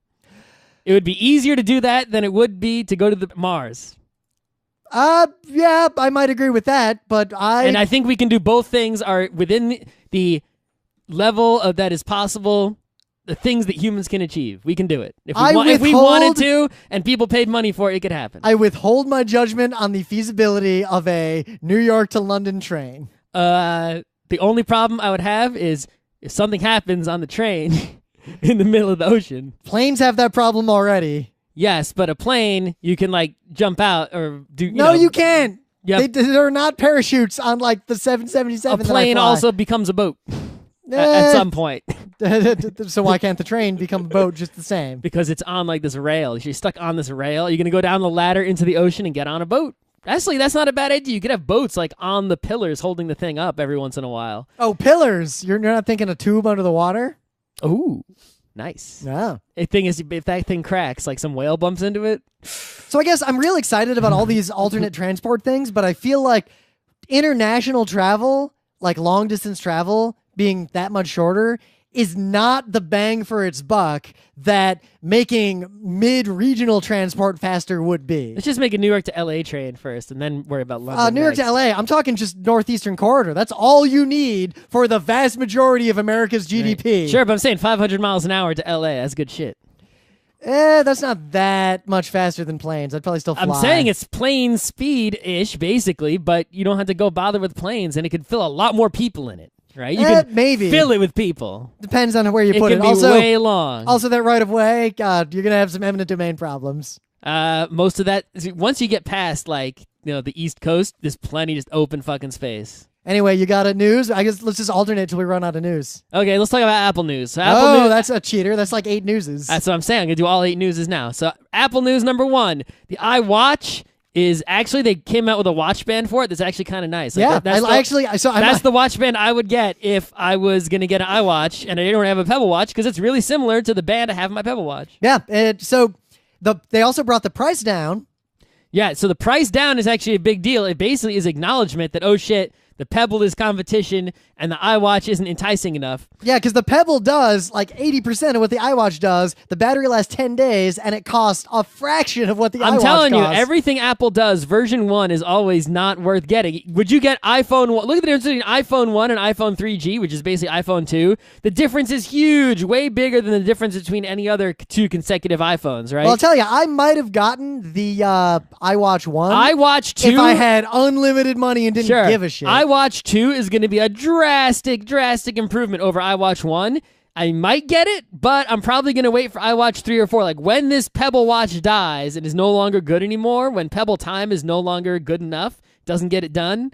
It would be easier to do that than it would be to go to the Mars. Yeah, I might agree with that, but I think we can do both things are within the level of that is possible the things that humans can achieve. We can do it. If I we wanted to, and people paid money for it, it could happen. I withhold my judgment on the feasibility of a New York to London train. The only problem I would have is if something happens on the train in the middle of the ocean. Planes have that problem already. Yes, but a plane, you can like jump out or do. No, you can't. Yep. They're not parachutes on like the 777. A plane also becomes a boat at some point. So why can't the train become a boat just the same? Because it's on like this rail. You're stuck on this rail. You're going to go down the ladder into the ocean and get on a boat. Actually, that's not a bad idea. You could have boats like on the pillars holding the thing up every once in a while. Oh, pillars. You're not thinking a tube under the water? Ooh, nice. Yeah. The thing is, if that thing cracks, like some whale bumps into it. So I guess I'm real excited about all these alternate transport things, but I feel like international travel, like long distance travel, being that much shorter is not the bang for its buck that making mid-regional transport faster would be. Let's just make a New York to LA train first and then worry about London. New York to LA, I'm talking just Northeastern Corridor. That's all you need for the vast majority of America's GDP. Right. Sure, but I'm saying 500 miles an hour to LA. That's good shit. That's not that much faster than planes. I'd probably still fly. I'm saying it's plane speed-ish, basically, but you don't have to go bother with planes, and it could fill a lot more people in it. Right? You can maybe fill it with people. Depends on where you put it. It can be way long. Also, that right of way, God, you're gonna have some eminent domain problems. Most of that, once you get past like the East Coast, there's plenty just open fucking space. Anyway, you got a news? I guess let's just alternate till we run out of news. Okay, let's talk about Apple News. So that's a cheater. That's like 8 newses. That's what I'm saying. I'm gonna do all 8 newses now. So Apple News number 1, the iWatch. Is actually they came out with a watch band for it that's actually kind of nice. Like that's the watch band I would get if I was gonna get an iWatch and I didn't have a Pebble Watch because it's really similar to the band I have in my Pebble Watch. Yeah, so they also brought the price down. Yeah, so the price down is actually a big deal. It basically is acknowledgement that, oh shit, the Pebble is competition and the iWatch isn't enticing enough. Yeah, because the Pebble does like 80% of what the iWatch does. The battery lasts 10 days, and it costs a fraction of what the iWatch costs. I'm telling you, everything Apple does, version 1 is always not worth getting. Would you get iPhone 1? Look at the difference between iPhone 1 and iPhone 3G, which is basically iPhone 2. The difference is huge, way bigger than the difference between any other 2 consecutive iPhones, right? Well, I'll tell you, I might have gotten the iWatch 1. iWatch 2. If I had unlimited money and didn't give a shit. iWatch 2 is going to be a drastic improvement over iWatch 1. I might get it, but I'm probably going to wait for iWatch 3 or 4. Like when this Pebble Watch dies and is no longer good anymore, when Pebble Time is no longer good enough, doesn't get it done,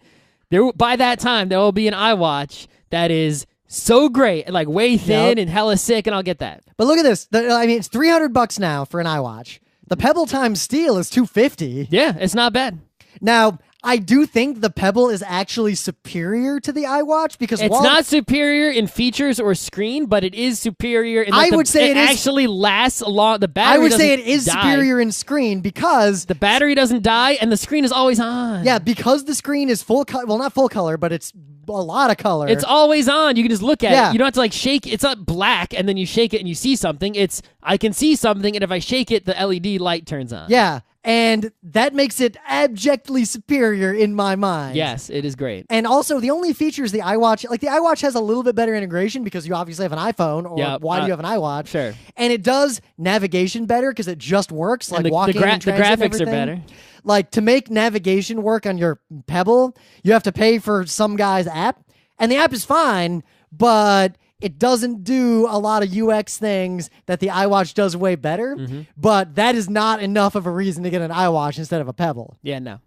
by that time there will be an iWatch that is so great, like way thin and hella sick, and I'll get that. But look at this. It's $300 now for an iWatch. The Pebble Time Steel is $250. Yeah, it's not bad. Now, I do think the Pebble is actually superior to the iWatch because it's not superior in features or screen, but it is superior in I would say it actually lasts a lot. The battery I would say it is die. superior in screen because the battery doesn't die and the screen is always on. Yeah, because the screen is full color. Well, not full color, but it's a lot of color. It's always on. You can just look at it. You don't have to like shake. It's not black and then you shake it and you see something. It's I can see something and if I shake it, the LED light turns on. Yeah. And that makes it abjectly superior in my mind. Yes, it is great. And also, the only features the iWatch... Like, the iWatch has a little bit better integration because you obviously have an iPhone, or why do you have an iWatch? Sure. And it does navigation better because it just works, like walking and the graphics are better. Like, to make navigation work on your Pebble, you have to pay for some guy's app. And the app is fine, but... it doesn't do a lot of UX things that the iWatch does way better, but that is not enough of a reason to get an iWatch instead of a Pebble. Yeah, no.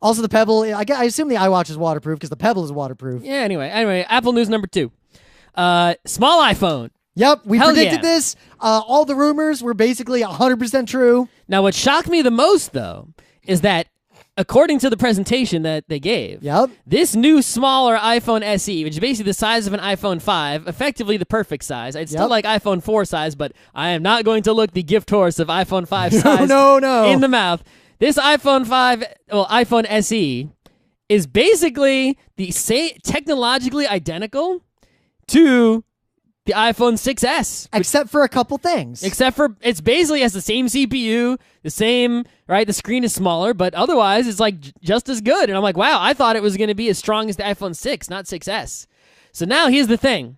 Also, the Pebble, I assume the iWatch is waterproof because the Pebble is waterproof. Yeah, anyway, Apple News number 2. Small iPhone. Yep, we predicted this. All the rumors were basically 100% true. Now, what shocked me the most, though, is that according to the presentation that they gave, this new smaller iPhone SE, which is basically the size of an iPhone 5, effectively the perfect size. I'd still like iPhone 4 size, but I am not going to look the gift horse of iPhone 5 size in the mouth. This iPhone SE is basically the same, technologically identical to the iPhone 6S. Except for a couple things. Except for, it's basically has the same CPU, the same, right? The screen is smaller, but otherwise it's like just as good. And I'm like, wow, I thought it was going to be as strong as the iPhone 6, not 6S. So now here's the thing.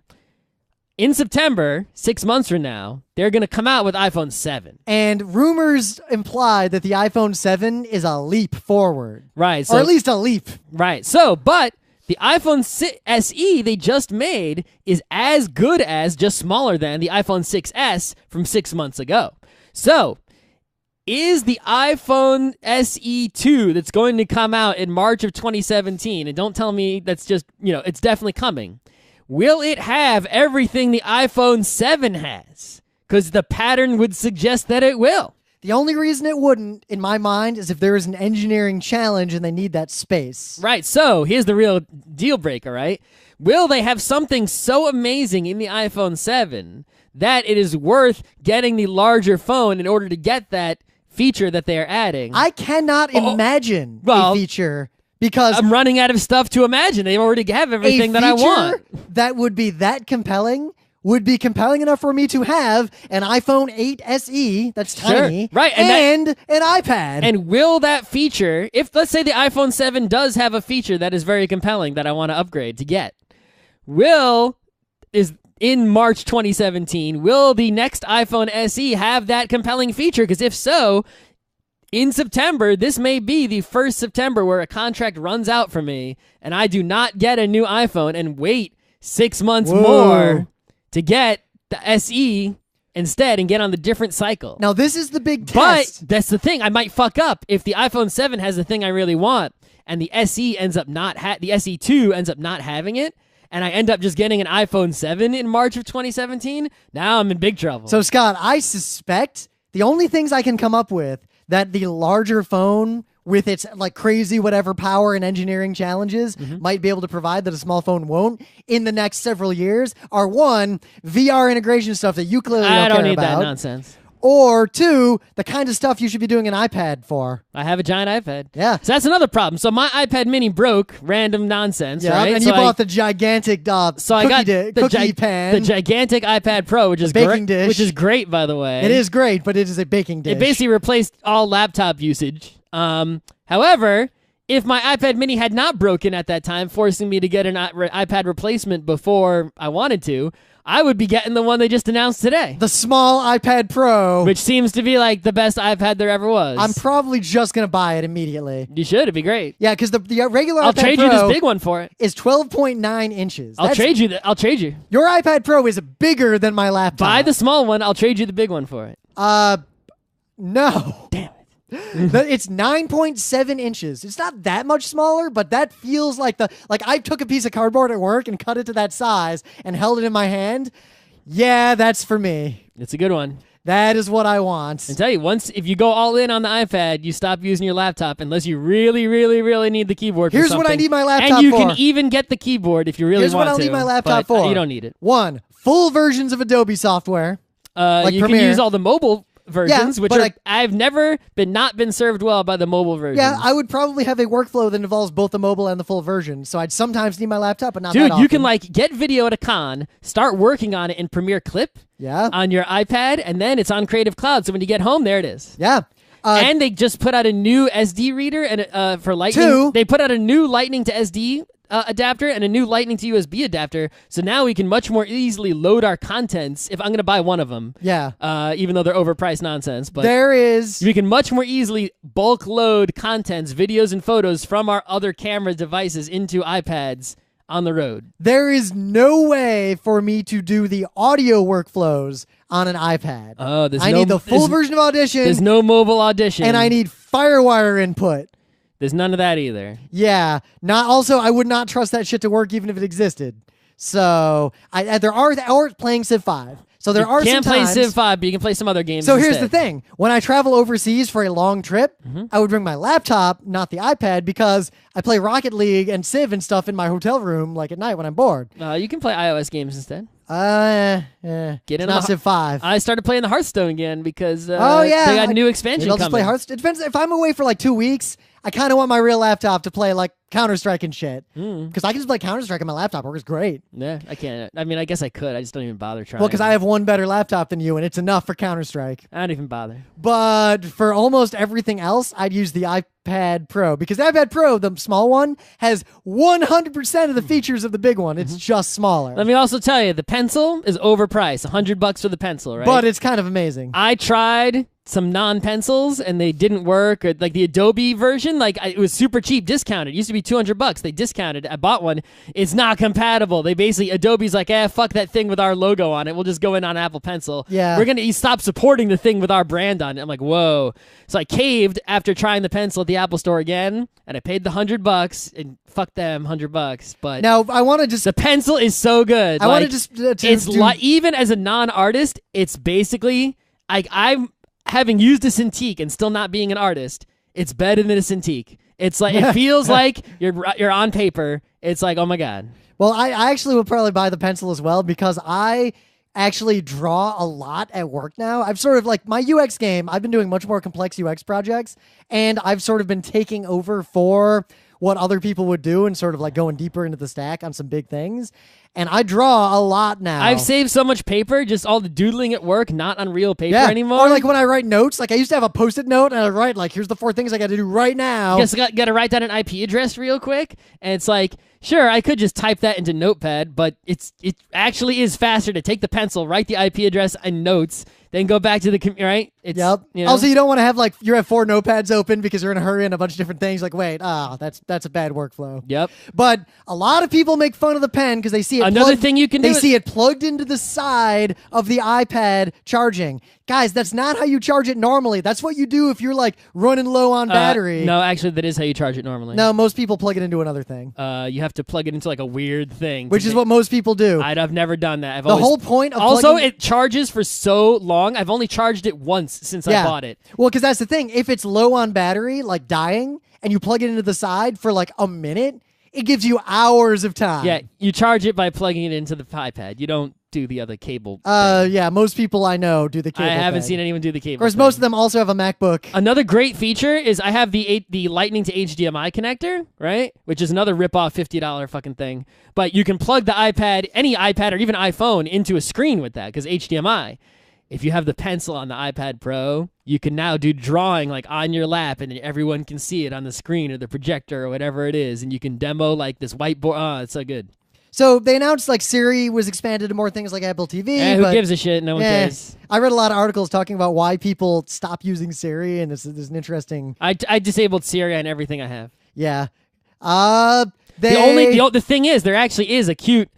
in September, 6 months from now, they're going to come out with iPhone 7. And rumors imply that the iPhone 7 is a leap forward. Right. Or at least a leap. Right. So, but the iPhone SE they just made is as good as, just smaller than, the iPhone 6S from 6 months ago. So, is the iPhone SE 2 that's going to come out in March of 2017, and don't tell me that's just, it's definitely coming, will it have everything the iPhone 7 has? Because the pattern would suggest that it will. The only reason it wouldn't, in my mind, is if there is an engineering challenge and they need that space. Right, so here's the real deal breaker, right? Will they have something so amazing in the iPhone 7 that it is worth getting the larger phone in order to get that feature that they are adding? I cannot imagine a feature because I'm running out of stuff to imagine. They already have everything that I want. That would be that compelling. Would be compelling enough for me to have an iPhone 8 SE that's tiny, right, and an iPad. And will that feature, if let's say the iPhone 7 does have a feature that is very compelling that I want to upgrade to get, is in March 2017, will the next iPhone SE have that compelling feature? Because if so, in September, this may be the first September where a contract runs out for me and I do not get a new iPhone and wait 6 months more to get the SE instead and get on the different cycle. Now, this is the big test. But that's the thing. I might fuck up if the iPhone 7 has the thing I really want and the SE ends up not the SE2 ends up not having it, and I end up just getting an iPhone 7 in March of 2017. Now I'm in big trouble. So, Scott, I suspect the only things I can come up with that the larger phone with its like crazy whatever power and engineering challenges might be able to provide that a small phone won't in the next several years are, one, VR integration stuff that you clearly I don't don't care need about, that nonsense. or two, the kind of stuff you should be doing an iPad for. I have a giant iPad. Yeah. So that's another problem. So my iPad mini broke, random nonsense, Yeah, right? and So you bought the gigantic cookie pan. The gigantic iPad Pro, which is baking dish. which is great, by the way. It is great, but it is a baking dish. It basically replaced all laptop usage. However, if my iPad mini had not broken at that time, forcing me to get an iPad replacement before I wanted to, I would be getting the one they just announced today. The small iPad Pro. Which seems to be like the best iPad there ever was. I'm probably just going to buy it immediately. You should. It'd be great. Yeah, because the regular I'll iPad trade Pro you this big one for it. Is 12.9 inches. I'll trade you. Your iPad Pro is bigger than my laptop. Buy the small one. I'll trade you the big one for it. No. Damn it. It's 9.7 inches. It's not that much smaller, but that feels like I took a piece of cardboard at work and cut it to that size and held it in my hand. Yeah, that's for me. It's a good one. That is what I want. And tell you, if you go all in on the iPad, you stop using your laptop unless you really, really, really need the keyboard for something. Here's what I need my laptop for. And you can even get the keyboard if you really want to. Here's what I'll need my laptop for. You don't need it. One, full versions of Adobe software. Like you Premiere. can use all the mobile versions, Yeah, which but I've never been served well by the mobile versions. Yeah, I would probably have a workflow that involves both the mobile and the full version. So I'd sometimes need my laptop, but not that Dude, often. you can get video at a con, start working on it in Premiere Clip on your iPad, and then it's on Creative Cloud. So when you get home, there it is. Yeah. And they just put out a new SD reader and for Lightning. Two. They put out a new Lightning to SD adapter and a new Lightning to USB adapter. So now we can much more easily load our contents if I'm going to buy one of them. Yeah. Even though they're overpriced nonsense. But we can much more easily bulk load contents, videos and photos from our other camera devices into iPads on the road. There is no way for me to do the audio workflows on an iPad. Oh, I need the full version of Audition. There's no mobile Audition. And I need FireWire input. There's none of that either. Yeah. I would not trust that shit to work even if it existed. So there are playing Civ 5. So there are some times. You can't play Civ 5, but you can play some other games So instead. here's the thing. When I travel overseas for a long trip, I would bring my laptop, not the iPad, because I play Rocket League and Civ and stuff in my hotel room like at night when I'm bored. You can play iOS games instead. Get in not Civ 5. I started playing the Hearthstone again because they got a new expansion I'll coming. Just play Hearthstone. It depends. If I'm away for like 2 weeks, I kind of want my real laptop to play like Counter-Strike and shit. Because I can just play Counter-Strike on my laptop. It works great. Yeah, I can't. I mean, I guess I could. I just don't even bother trying. Well, because I have one better laptop than you, and it's enough for Counter-Strike. I don't even bother. But for almost everything else, I'd use the iPad Pro, because the iPad Pro, the small one, has 100% of the features of the big one. It's just smaller. Let me also tell you, the pencil is overpriced. $100 for the pencil, right? But it's kind of amazing. I tried some non-pencils and they didn't work. Or like the Adobe version, it was super cheap, discounted. It used to be $200. They discounted. I bought one. It's not compatible. They basically, Adobe's like, fuck that thing with our logo on it. We'll just go in on Apple Pencil. Yeah. We're gonna stop supporting the thing with our brand on it. I'm like, whoa. So I caved after trying the pencil at the Apple Store again, and I paid the $100. And fuck them, $100. But now I want to just. The pencil is so good. I want to just. Even as a non-artist, it's basically I'm having used a Cintiq and still not being an artist. It's better than a Cintiq. It's like it feels like you're on paper. It's like, oh my god. Well, I actually will probably buy the pencil as well, because I actually draw a lot at work now. I've sort of like my UX game. I've been doing much more complex UX projects, and I've sort of been taking over for what other people would do and sort of like going deeper into the stack on some big things. And I draw a lot now. I've saved so much paper, just all the doodling at work, not on real paper anymore. Or like when I write notes, like I used to have a Post-it note and I'd write like, here's the 4 things I got to do right now. Just got to write down an IP address real quick. And it's like, sure, I could just type that into Notepad, but it actually is faster to take the pencil, write the IP address and notes, then go back to the right? Yep. You know? Also, you don't want to have you have 4 notepads open because you're in a hurry and a bunch of different things. Like, wait, that's a bad workflow. Yep. But a lot of people make fun of the pen because they see it. Another thing you can do. They see it plugged into the side of the iPad charging. Guys, that's not how you charge it normally. That's what you do if you're like running low on battery. No, actually, that is how you charge it normally. No, most people plug it into another thing. You have to plug it into like a weird thing. Which is what most people do. I've never done that. The whole point of also, plugging... it charges for so long. I've only charged it once since I bought it. Well, because that's the thing. If it's low on battery, like dying, and you plug it into the side for like a minute, it gives you hours of time. Yeah, you charge it by plugging it into the iPad. You don't do the other cable. Yeah, most people I know do the cable. I haven't thing. seen anyone do the cable. Of course, thing. most of them also have a MacBook. Another great feature is I have the Lightning to HDMI connector, right? Which is another rip-off $50 fucking thing. But you can plug the iPad, any iPad or even iPhone, into a screen with that because HDMI. If you have the pencil on the iPad Pro, you can now do drawing like on your lap and everyone can see it on the screen or the projector or whatever it is. And you can demo like this whiteboard. Oh, it's so good. So they announced like Siri was expanded to more things like Apple TV. Who gives a shit? No one cares. I read a lot of articles talking about why people stop using Siri, and there's an interesting... I disabled Siri on everything I have. Yeah. The thing is, there actually is a cute...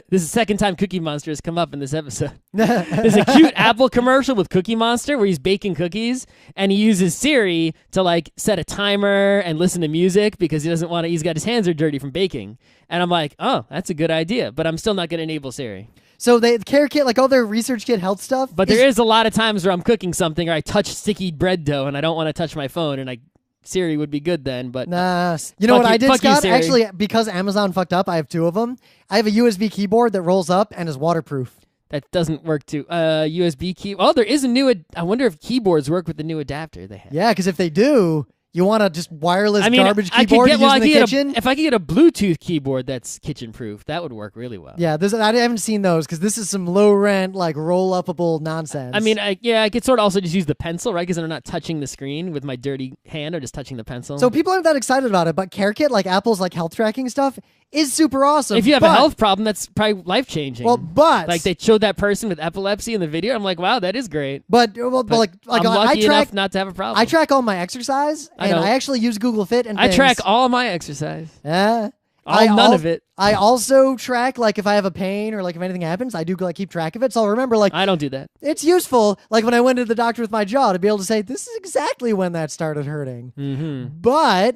This is the second time Cookie Monster has come up in this episode. There's a cute Apple commercial with Cookie Monster where he's baking cookies and he uses Siri to like set a timer and listen to music because he doesn't want to. He's got his hands are dirty from baking, and I'm like, oh, that's a good idea, but I'm still not going to enable Siri. So the Care Kit, like all their Research Kit health stuff. But there is a lot of times where I'm cooking something or I touch sticky bread dough and I don't want to touch my phone and Siri would be good then, but... Nah. You know what I did, Scott? Actually, because Amazon fucked up, I have 2 of them. I have a USB keyboard that rolls up and is waterproof. That doesn't work too. USB key... Oh, there is a new... I wonder if keyboards work with the new adapter they have. Yeah, because if they do... You want to just wireless garbage keyboard to use in the kitchen? If I could get a Bluetooth keyboard that's kitchen-proof, that would work really well. Yeah, I haven't seen those because this is some low-rent, like, roll-upable nonsense. I mean, I could sort of also just use the pencil, right? Because I'm not touching the screen with my dirty hand or just touching the pencil. So people aren't that excited about it, but Care Kit, like Apple's like health tracking stuff, is super awesome. If you have a health problem, that's probably life-changing. Well, but... Like, they showed that person with epilepsy in the video. I'm like, wow, that is great. But like I'm lucky enough not to have a problem. I track all my exercise, and I actually use Google Fit and things. I track all my exercise. Yeah. None of it. I also track, like, if I have a pain or, like, if anything happens, I do, like, keep track of it. So I'll remember, like... I don't do that. It's useful, like, when I went to the doctor with my jaw, to be able to say, this is exactly when that started hurting. Mm-hmm. But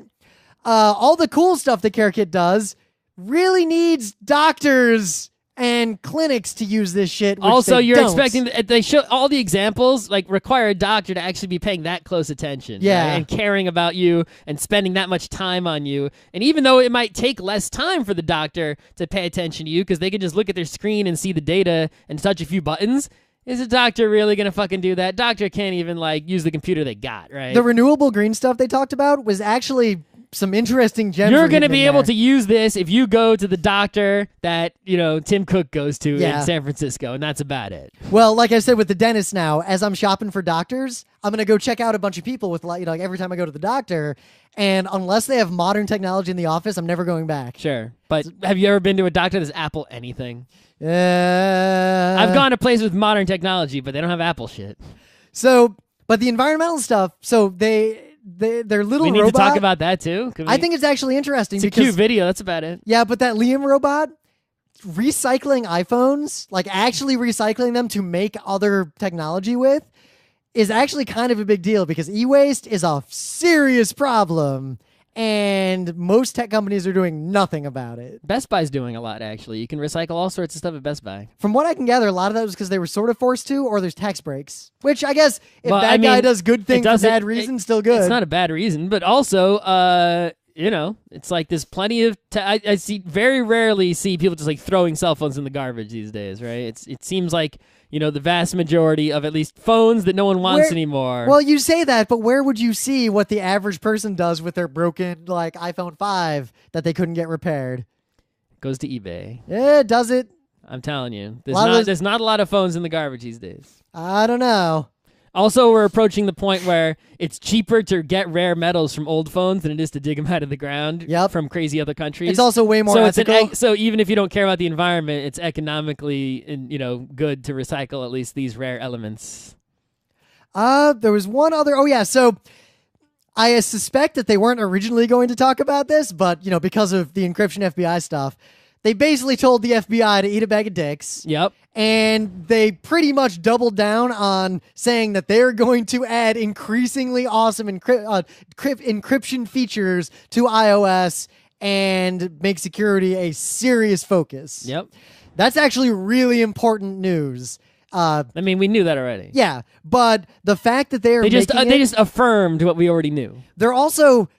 all the cool stuff that Care Kit does really needs doctors and clinics to use this shit. Also, you're expecting they show all the examples like require a doctor to actually be paying that close attention, yeah, right? And caring about you and spending that much time on you. And even though it might take less time for the doctor to pay attention to you because they can just look at their screen and see the data and touch a few buttons. Is a doctor really going to fucking do that? Doctor can't even like use the computer they got, right? The renewable green stuff they talked about was actually some interesting gems. You're going to be able to use this if you go to the doctor that, Tim Cook goes to in San Francisco, and that's about it. Well, like I said with the dentist now, as I'm shopping for doctors, I'm going to go check out a bunch of people with, like every time I go to the doctor, and unless they have modern technology in the office, I'm never going back. Sure. But have you ever been to a doctor that's Apple anything? I've gone to places with modern technology, but they don't have Apple shit. So, but the environmental stuff, so they're little we need robot. to talk about that too. I think it's actually interesting. It's because, a cute video. That's about it. Yeah, but that Liam robot, recycling iPhones, like actually recycling them to make other technology with, is actually kind of a big deal because e-waste is a serious problem. And most tech companies are doing nothing about it. Best Buy's doing a lot, actually. You can recycle all sorts of stuff at Best Buy. From what I can gather, a lot of that was because they were sort of forced to, or there's tax breaks. Which I guess, if guy does good things for bad reasons, still good. It's not a bad reason, but also, it's like there's plenty of... I very rarely see people just like throwing cell phones in the garbage these days, right? It seems like... the vast majority of at least phones that no one wants anymore. Well, you say that, but where would you see what the average person does with their broken, like, iPhone 5 that they couldn't get repaired? Goes to eBay. Yeah, does it? I'm telling you. There's not a lot of phones in the garbage these days. I don't know. Also, we're approaching the point where it's cheaper to get rare metals from old phones than it is to dig them out of the ground from crazy other countries. It's also way more ethical. So even if you don't care about the environment, it's economically good to recycle at least these rare elements. There was one other... Oh, yeah, so I suspect that they weren't originally going to talk about this, but, because of the encryption FBI stuff, they basically told the FBI to eat a bag of dicks. Yep. And they pretty much doubled down on saying that they're going to add increasingly awesome encryption features to iOS and make security a serious focus. Yep. That's actually really important news. We knew that already. Yeah, but the fact that they just affirmed what we already knew. They're also...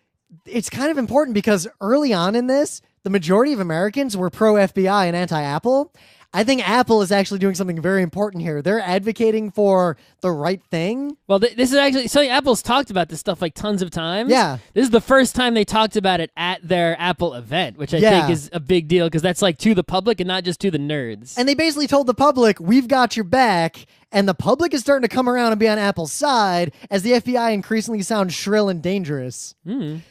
It's kind of important because early on in this, the majority of Americans were pro-FBI and anti-Apple. I think Apple is actually doing something very important here. They're advocating for the right thing. Well, this is actually something Apple's talked about this stuff like tons of times. Yeah. This is the first time they talked about it at their Apple event, which I think is a big deal because that's like to the public and not just to the nerds. And they basically told the public, we've got your back. And the public is starting to come around and be on Apple's side as the FBI increasingly sounds shrill and dangerous.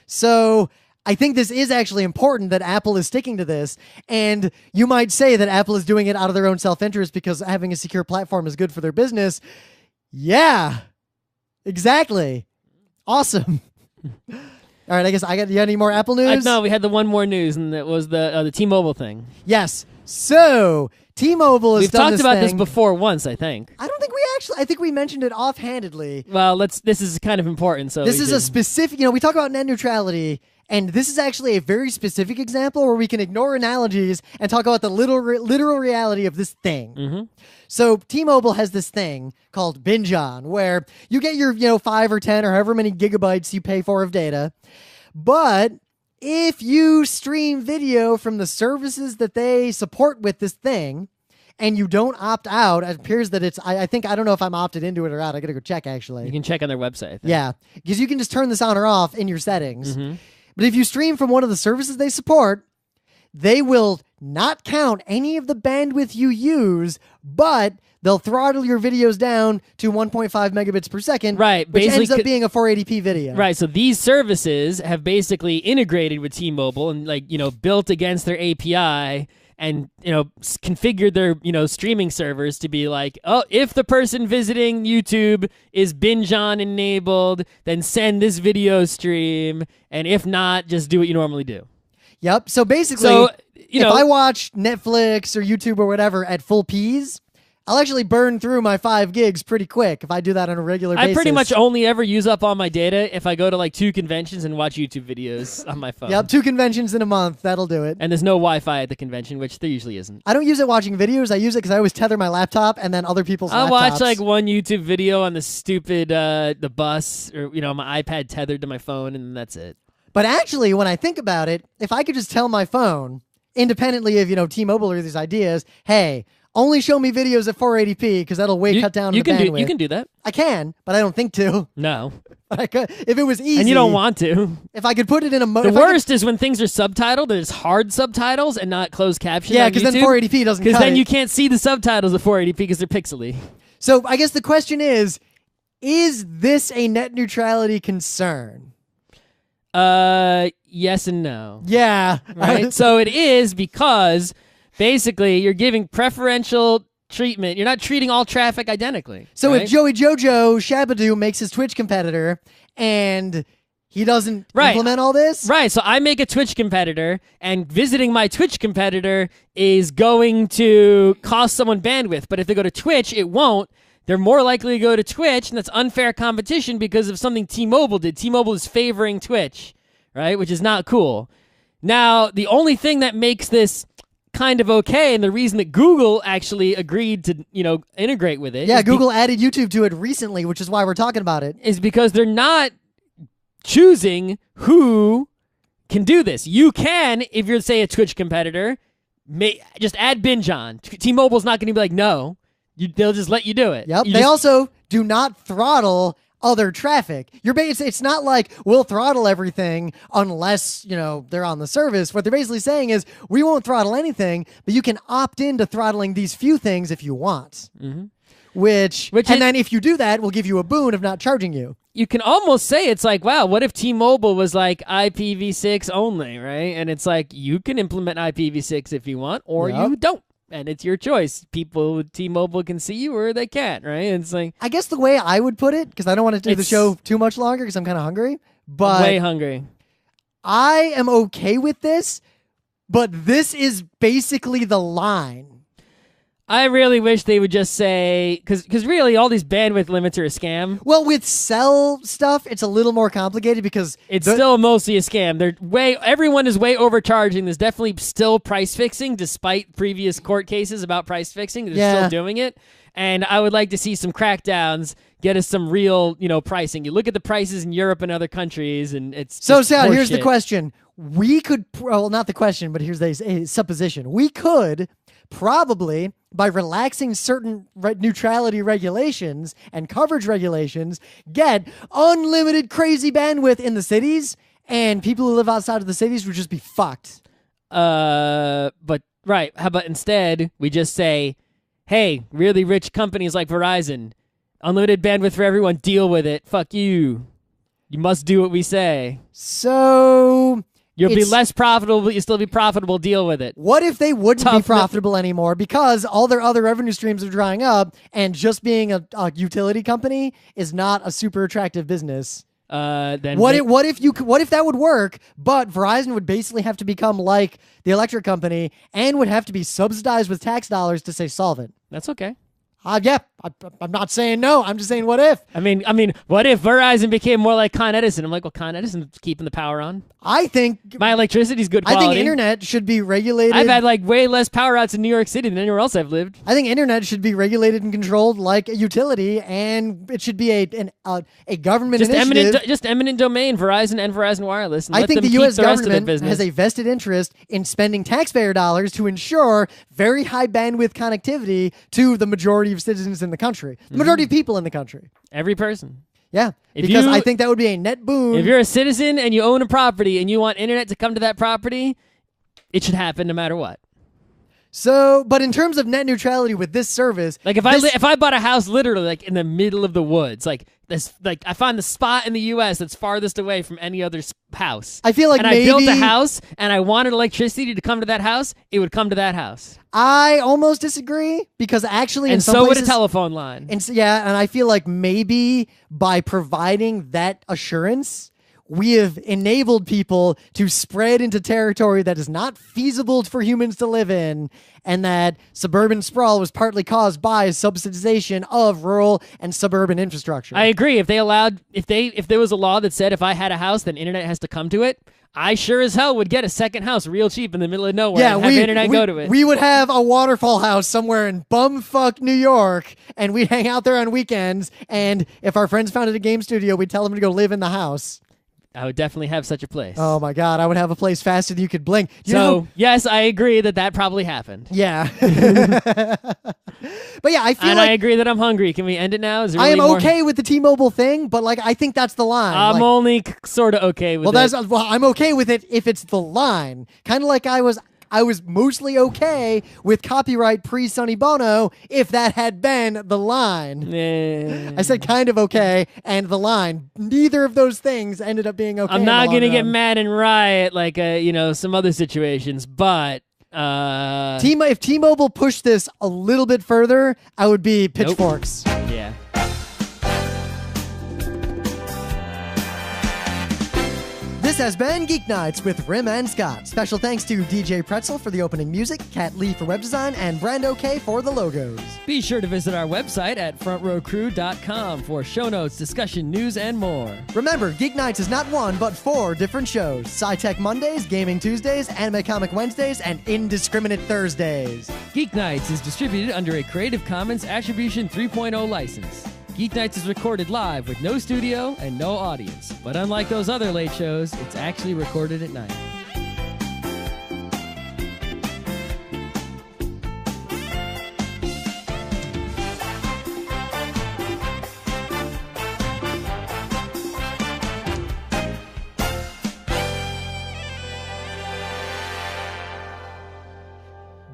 So... I think this is actually important that Apple is sticking to this, and you might say that Apple is doing it out of their own self-interest because having a secure platform is good for their business. Yeah, exactly. Awesome. All right, I guess you got any more Apple news? No, we had the one more news, and it was the T-Mobile thing. Yes. So, T-Mobile has done We've talked about this before once, I think. I think we mentioned it offhandedly. Well, this is kind of important. So this is a specific, we talk about net neutrality, and this is actually a very specific example where we can ignore analogies and talk about the literal reality of this thing. Mm-hmm. So T-Mobile has this thing called Binge On, where you get your 5 or 10 or however many gigabytes you pay for of data, but if you stream video from the services that they support with this thing, and you don't opt out, it appears that it's... I don't know if I'm opted into it or out. I gotta go check, actually. You can check on their website. Yeah, because you can just turn this on or off in your settings. Mm-hmm. But if you stream from one of the services they support, they will not count any of the bandwidth you use, but they'll throttle your videos down to 1.5 megabits per second, right? Which ends up being a 480p video. Right, so these services have basically integrated with T-Mobile and, built against their API and, configured their, streaming servers to be like, oh, if the person visiting YouTube is Binge On enabled, then send this video stream. And if not, just do what you normally do. Yep. So basically, if I watch Netflix or YouTube or whatever at full Ps, I'll actually burn through my 5 gigs pretty quick if I do that on a regular basis. I pretty much only ever use up all my data if I go to like 2 conventions and watch YouTube videos on my phone. Yep, 2 conventions in a month. That'll do it. And there's no Wi-Fi at the convention, which there usually isn't. I don't use it watching videos. I use it because I always tether my laptop and then other people's laptops. I'll watch like one YouTube video on the stupid the bus or my iPad tethered to my phone, and that's it. But actually, when I think about it, if I could just tell my phone, independently of T-Mobile or these ideas, hey, only show me videos at 480p because that'll cut down the bandwidth. You can do that. I can, but I don't think to. No. If it was easy. And you don't want to. If I could put it in a... The worst is when things are subtitled and it's hard subtitles and not closed captions. Yeah, because then 480p doesn't cut Because then it. you can't see the subtitles at 480p because they're pixely. So I guess the question is this a net neutrality concern? Yes and no. Yeah. Right? So it is because basically you're giving preferential treatment. You're not treating all traffic identically. So right? if Joey Jojo Shabadoo makes his Twitch competitor and he doesn't implement all this? Right. So I make a Twitch competitor and visiting my Twitch competitor is going to cost someone bandwidth. But if they go to Twitch, it won't. They're more likely to go to Twitch, and that's unfair competition because of something T-Mobile did. T-Mobile is favoring Twitch, right? Which is not cool. Now, the only thing that makes this kind of okay, and the reason that Google actually agreed to, integrate with it. Yeah, Google added YouTube to it recently, which is why we're talking about it. Is because they're not choosing who can do this. You can, if you're, say, a Twitch competitor, just add binge on. T-Mobile's not going to be like, no. They'll just let you do it. Yep. They also do not throttle other traffic. It's not like we'll throttle everything unless, they're on the service. What they're basically saying is we won't throttle anything, but you can opt into throttling these few things if you want. Mm-hmm. Then if you do that, we'll give you a boon of not charging you. You can almost say it's like, wow, what if T-Mobile was like IPv6 only, right? And it's like you can implement IPv6 if you want, or you don't. And it's your choice. People with T-Mobile can see you or they can't, right? And it's like... I guess the way I would put it, because I don't want to do the show too much longer because I'm kind of hungry, but... Way hungry. I am okay with this, but this is basically the line. I really wish they would just say... Because really, all these bandwidth limits are a scam. Well, with cell stuff, it's a little more complicated because... It's still mostly a scam. Everyone is way overcharging. There's definitely still price fixing, despite previous court cases about price fixing. They're still doing it. And I would like to see some crackdowns, get us some real, pricing. You look at the prices in Europe and other countries, and it's So, Sal, here's the question. We could... Well, not the question, but here's a supposition. We could probably... by relaxing certain neutrality regulations and coverage regulations, get unlimited crazy bandwidth in the cities, and people who live outside of the cities would just be fucked. How about instead we just say, hey, really rich companies like Verizon, unlimited bandwidth for everyone, deal with it. Fuck you. You must do what we say. So... You'll be less profitable, but you'll still be profitable. Deal with it. What if they wouldn't be profitable anymore because all their other revenue streams are drying up and just being a utility company is not a super attractive business? Then what if that would work, but Verizon would basically have to become like the electric company and would have to be subsidized with tax dollars to stay solvent? That's okay. I'm not saying no. I'm just saying what if. I mean, what if Verizon became more like Con Edison? I'm like, well, Con Edison's keeping the power on. I think my electricity's good quality. I think internet should be regulated. I've had way less power outs in New York City than anywhere else I've lived. I think internet should be regulated and controlled like a utility, and it should be a government initiative. Just eminent domain, Verizon and Verizon Wireless. And I think the U.S. government has a vested interest in spending taxpayer dollars to ensure very high bandwidth connectivity to the majority of citizens in the country, the majority of people in the country. Every person. Yeah, because I think that would be a net boon. If you're a citizen and you own a property and you want internet to come to that property, it should happen no matter what. So, but in terms of net neutrality with this service, like if I bought a house literally like in the middle of the woods, like I find the spot in the U.S. that's farthest away from any other house. I feel like I built a house and I wanted electricity to come to that house, it would come to that house. I almost disagree because actually, and so would a telephone line. And and I feel like maybe by providing that assurance, we have enabled people to spread into territory that is not feasible for humans to live in, and that suburban sprawl was partly caused by subsidization of rural and suburban infrastructure. I agree. If there was a law that said if I had a house, then internet has to come to it, I sure as hell would get a second house real cheap in the middle of nowhere and have internet go to it. We would have a waterfall house somewhere in bumfuck New York, and we'd hang out there on weekends, and if our friends founded a game studio, we'd tell them to go live in the house. I would definitely have such a place. Oh my God, I would have a place faster than you could blink. You know, yes, I agree that probably happened. yeah. But yeah, I feel And like I agree that I'm hungry. Can we end it now? Is there I am really more? okay with the T-Mobile thing, but like I think that's the line. I'm Like, only sort of okay with it. I'm okay with it if it's the line. Kind of like I was mostly okay with copyright pre-Sonny Bono if that had been the line. I said kind of okay and the line. Neither of those things ended up being okay. I'm not going to get mad and riot like some other situations, but if T-Mobile pushed this a little bit further, I would be pitchforks. Yeah. This has been Geek Nights with Rim and Scott. Special thanks to DJ Pretzel for the opening music, Kat Lee for web design, and Brando K for the logos. Be sure to visit our website at frontrowcrew.com for show notes, discussion, news, and more. Remember, Geek Nights is not one, but 4 different shows. Sci-Tech Mondays, Gaming Tuesdays, Anime Comic Wednesdays, and Indiscriminate Thursdays. Geek Nights is distributed under a Creative Commons Attribution 3.0 license. Geek Nights is recorded live with no studio and no audience. But unlike those other late shows, it's actually recorded at night.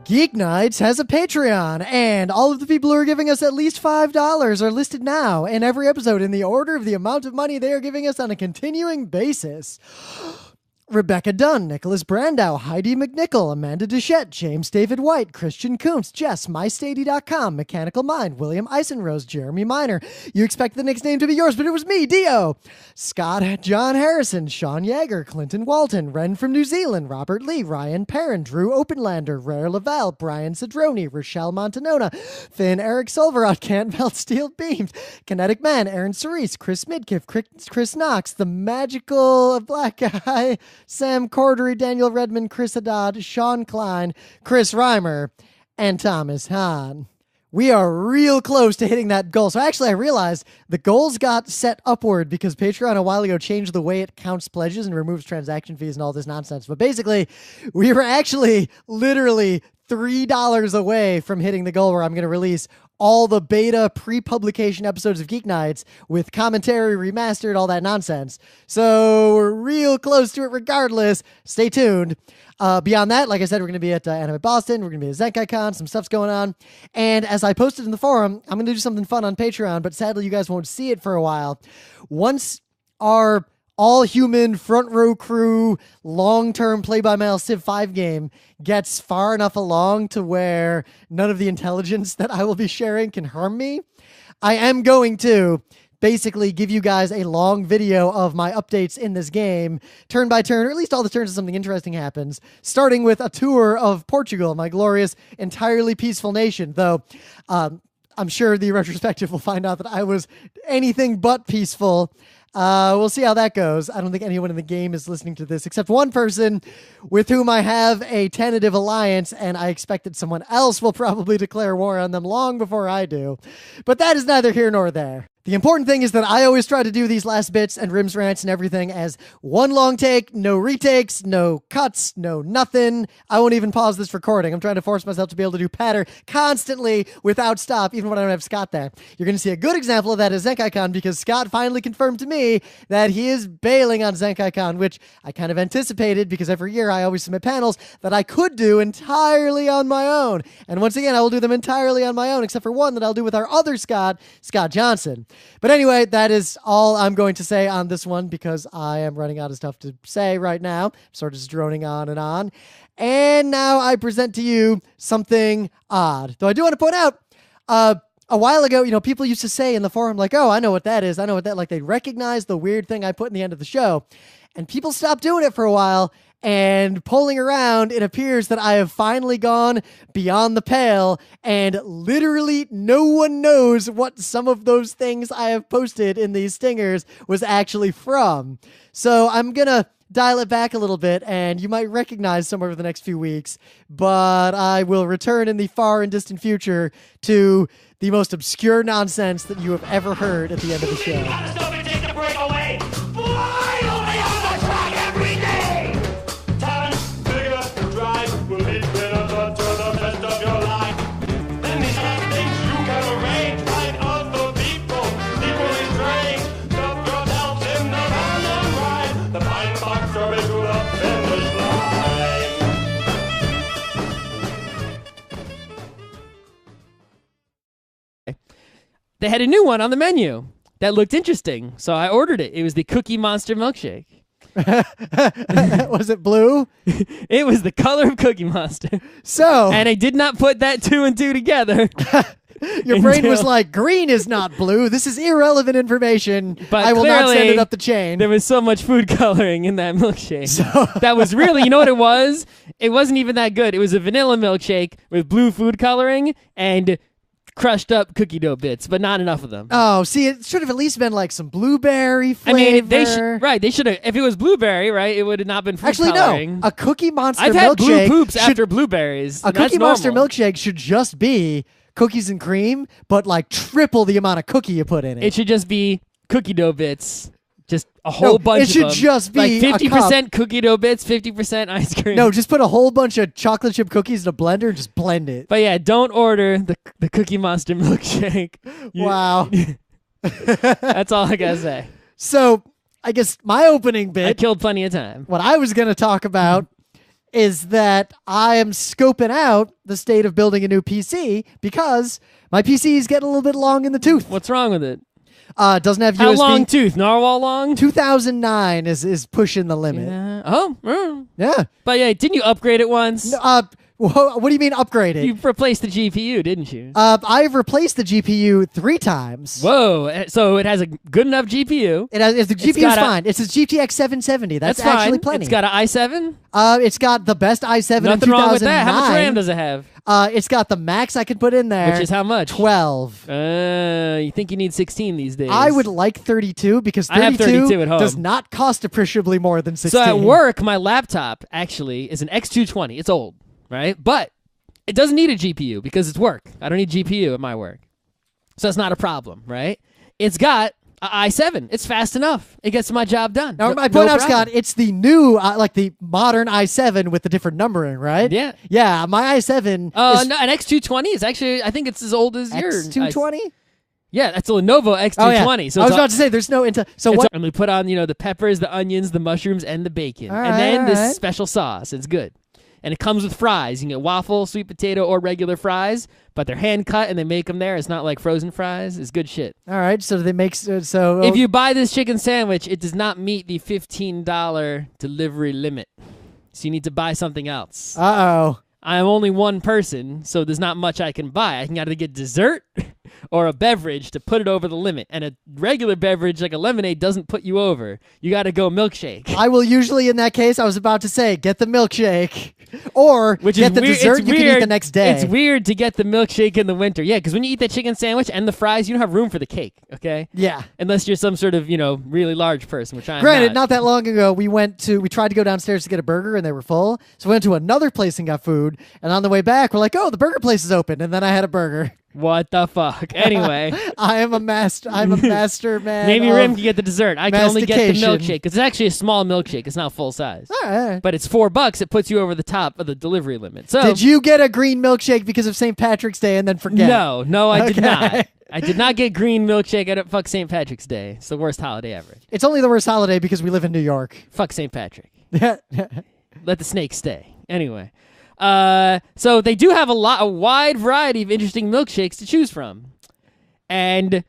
Geek Nights has a Patreon, and all of the people who are giving us at least $5 are listed now in every episode in the order of the amount of money they are giving us on a continuing basis. Rebecca Dunn, Nicholas Brandow, Heidi McNichol, Amanda Duchette, James David White, Christian Kuntz, Jess, MyStady.com, Mechanical Mind, William Eisenrose, Jeremy Miner. You expect the next name to be yours, but it was me, Dio. Scott John Harrison, Sean Yeager, Clinton Walton, Ren from New Zealand, Robert Lee, Ryan Perrin, Drew Openlander, Rare Lavelle, Brian Cedrone, Rochelle Montanona, Finn Eric Solverot, Can't Melt Steel Beams, Kinetic Man, Aaron Cerise, Chris Midkiff, Chris Knox, The Magical Black Guy, Sam Cordery, Daniel Redmond, Chris Haddad, Sean Klein, Chris Reimer, and Thomas Hahn. We are real close to hitting that goal. So actually, I realized the goals got set upward because Patreon a while ago changed the way it counts pledges and removes transaction fees and all this nonsense. But basically, we were actually literally $3 away from hitting the goal where I'm going to release all the beta pre-publication episodes of Geek Nights with commentary, remastered, all that nonsense. So we're real close to it regardless. Stay tuned. Beyond that, like I said, we're going to be at Anime Boston. We're going to be at ZenkaiCon. Some stuff's going on. And as I posted in the forum, I'm going to do something fun on Patreon, but sadly you guys won't see it for a while. Once our all-human front row crew long-term play-by-mail Civ 5 game gets far enough along to where none of the intelligence that I will be sharing can harm me, I am going to basically give you guys a long video of my updates in this game, turn by turn, or at least all the turns if something interesting happens, starting with a tour of Portugal, my glorious, entirely peaceful nation, though I'm sure the retrospective will find out that I was anything but peaceful. We'll see how that goes. I don't think anyone in the game is listening to this except one person with whom I have a tentative alliance, and I expect that someone else will probably declare war on them long before I do. But that is neither here nor there. The important thing is that I always try to do these last bits and rims, rants, and everything as one long take, no retakes, no cuts, no nothing. I won't even pause this recording. I'm trying to force myself to be able to do patter constantly without stop, even when I don't have Scott there. You're going to see a good example of that at ZenkaiCon because Scott finally confirmed to me that he is bailing on ZenkaiCon, which I kind of anticipated because every year I always submit panels that I could do entirely on my own. And once again, I will do them entirely on my own, except for one that I'll do with our other Scott, Scott Johnson. But anyway, that is all I'm going to say on this one because I am running out of stuff to say right now. I'm sort of just droning on and on. And now I present to you something odd. Though I do want to point out, a while ago, people used to say in the forum, like, oh, I know what that is. I know what that, like, they'd recognize the weird thing I put in the end of the show. And people stopped doing it for a while. And polling around, it appears that I have finally gone beyond the pale, and literally no one knows what some of those things I have posted in these stingers was actually from. So I'm going to dial it back a little bit, and you might recognize some over the next few weeks, but I will return in the far and distant future to the most obscure nonsense that you have ever heard at the end of the show. they had a new one on the menu that looked interesting. So I ordered it. It was the Cookie Monster milkshake. Was it blue? It was the color of Cookie Monster. So, and I did not put that 2 and 2 together. Your brain was like, green is not blue. This is irrelevant information. But I will not send clearly, it up the chain. There was so much food coloring in that milkshake. So that was really, you know what it was? It wasn't even that good. It was a vanilla milkshake with blue food coloring and crushed up cookie dough bits, but not enough of them. Oh, see, it should have at least been like some blueberry flavor. I mean, they should have. If it was blueberry, right, it would have not been food coloring. No. A Cookie Monster I've milkshake. had blue poops after blueberries. A Cookie Monster milkshake should just be cookies and cream, but like triple the amount of cookie you put in it. It should just be cookie dough bits. Just a whole bunch of them. It should just be like 50% cookie dough bits, 50% ice cream. No, just put a whole bunch of chocolate chip cookies in a blender and just blend it. But yeah, don't order the Cookie Monster milkshake. Wow. That's all I gotta say. So, I guess my opening bit. I killed plenty of time. What I was going to talk about is that I am scoping out the state of building a new PC because my PC is getting a little bit long in the tooth. What's wrong with it? Doesn't have USB. How long tooth? Narwhal long? 2009 is pushing the limit. Yeah. Oh. Yeah. But yeah, didn't you upgrade it once? No, what do you mean upgrade it? You replaced the GPU, didn't you? I've replaced the GPU 3 times. Whoa! So it has a good enough GPU. It has. The GPU is fine. It's a GTX 770. That's actually fine. plenty. It's got an i7. It's got the best i7 Nothing in 2009. wrong with that. How much RAM does it have? It's got the max I can put in there. Which is how much? 12. You think you need 16 these days? I would like 32 because I have 32 at home. does not cost appreciably more than 16. So at work, my laptop actually is an X220. It's old, right? But it doesn't need a GPU because it's work. I don't need GPU at my work. So it's not a problem, right? It's got an i7. It's fast enough. It gets my job done. Now, I point out, Scott, it's the new, like the modern i7 with the different numbering, right? Yeah. Yeah, my i7 is... No, an X220 is actually, I think it's as old as your... X220? Yeah, that's a Lenovo X220. Oh, yeah. So I was about to say, there's no... So what? And we put on, the peppers, the onions, the mushrooms, and the bacon. All and right, then all this right. special sauce. It's good. And it comes with fries. You can get waffle, sweet potato, or regular fries, but they're hand cut and they make them there. It's not like frozen fries. It's good shit. All right, so they make... If you buy this chicken sandwich, it does not meet the $15 delivery limit. So you need to buy something else. Uh-oh. I'm only one person, so there's not much I can buy. I can either get dessert or a beverage to put it over the limit. And a regular beverage like a lemonade doesn't put you over. You got to go milkshake. I will usually, in that case, I was about to say, get the milkshake. Or get the dessert you can eat the next day. It's weird to get the milkshake in the winter. Yeah, because when you eat that chicken sandwich and the fries, you don't have room for the cake, okay? Yeah. Unless you're some sort of, really large person, which I'm Granted, not that long ago, we tried to go downstairs to get a burger and they were full. So we went to another place and got food. And on the way back, we're like, oh, the burger place is open. And then I had a burger. What the fuck? Anyway. I'm a master man. Maybe Rim can get the dessert. I can only get the milkshake. Because it's actually a small milkshake. It's not full size. All right. But it's $4. It puts you over the top of the delivery limit. So did you get a green milkshake because of St. Patrick's Day and then forget? No, I did not. I did not get green milkshake. I don't fuck St. Patrick's Day. It's the worst holiday ever. It's only the worst holiday because we live in New York. Fuck St. Patrick. Yeah. Let the snakes stay. Anyway. So they do have a wide variety of interesting milkshakes to choose from. And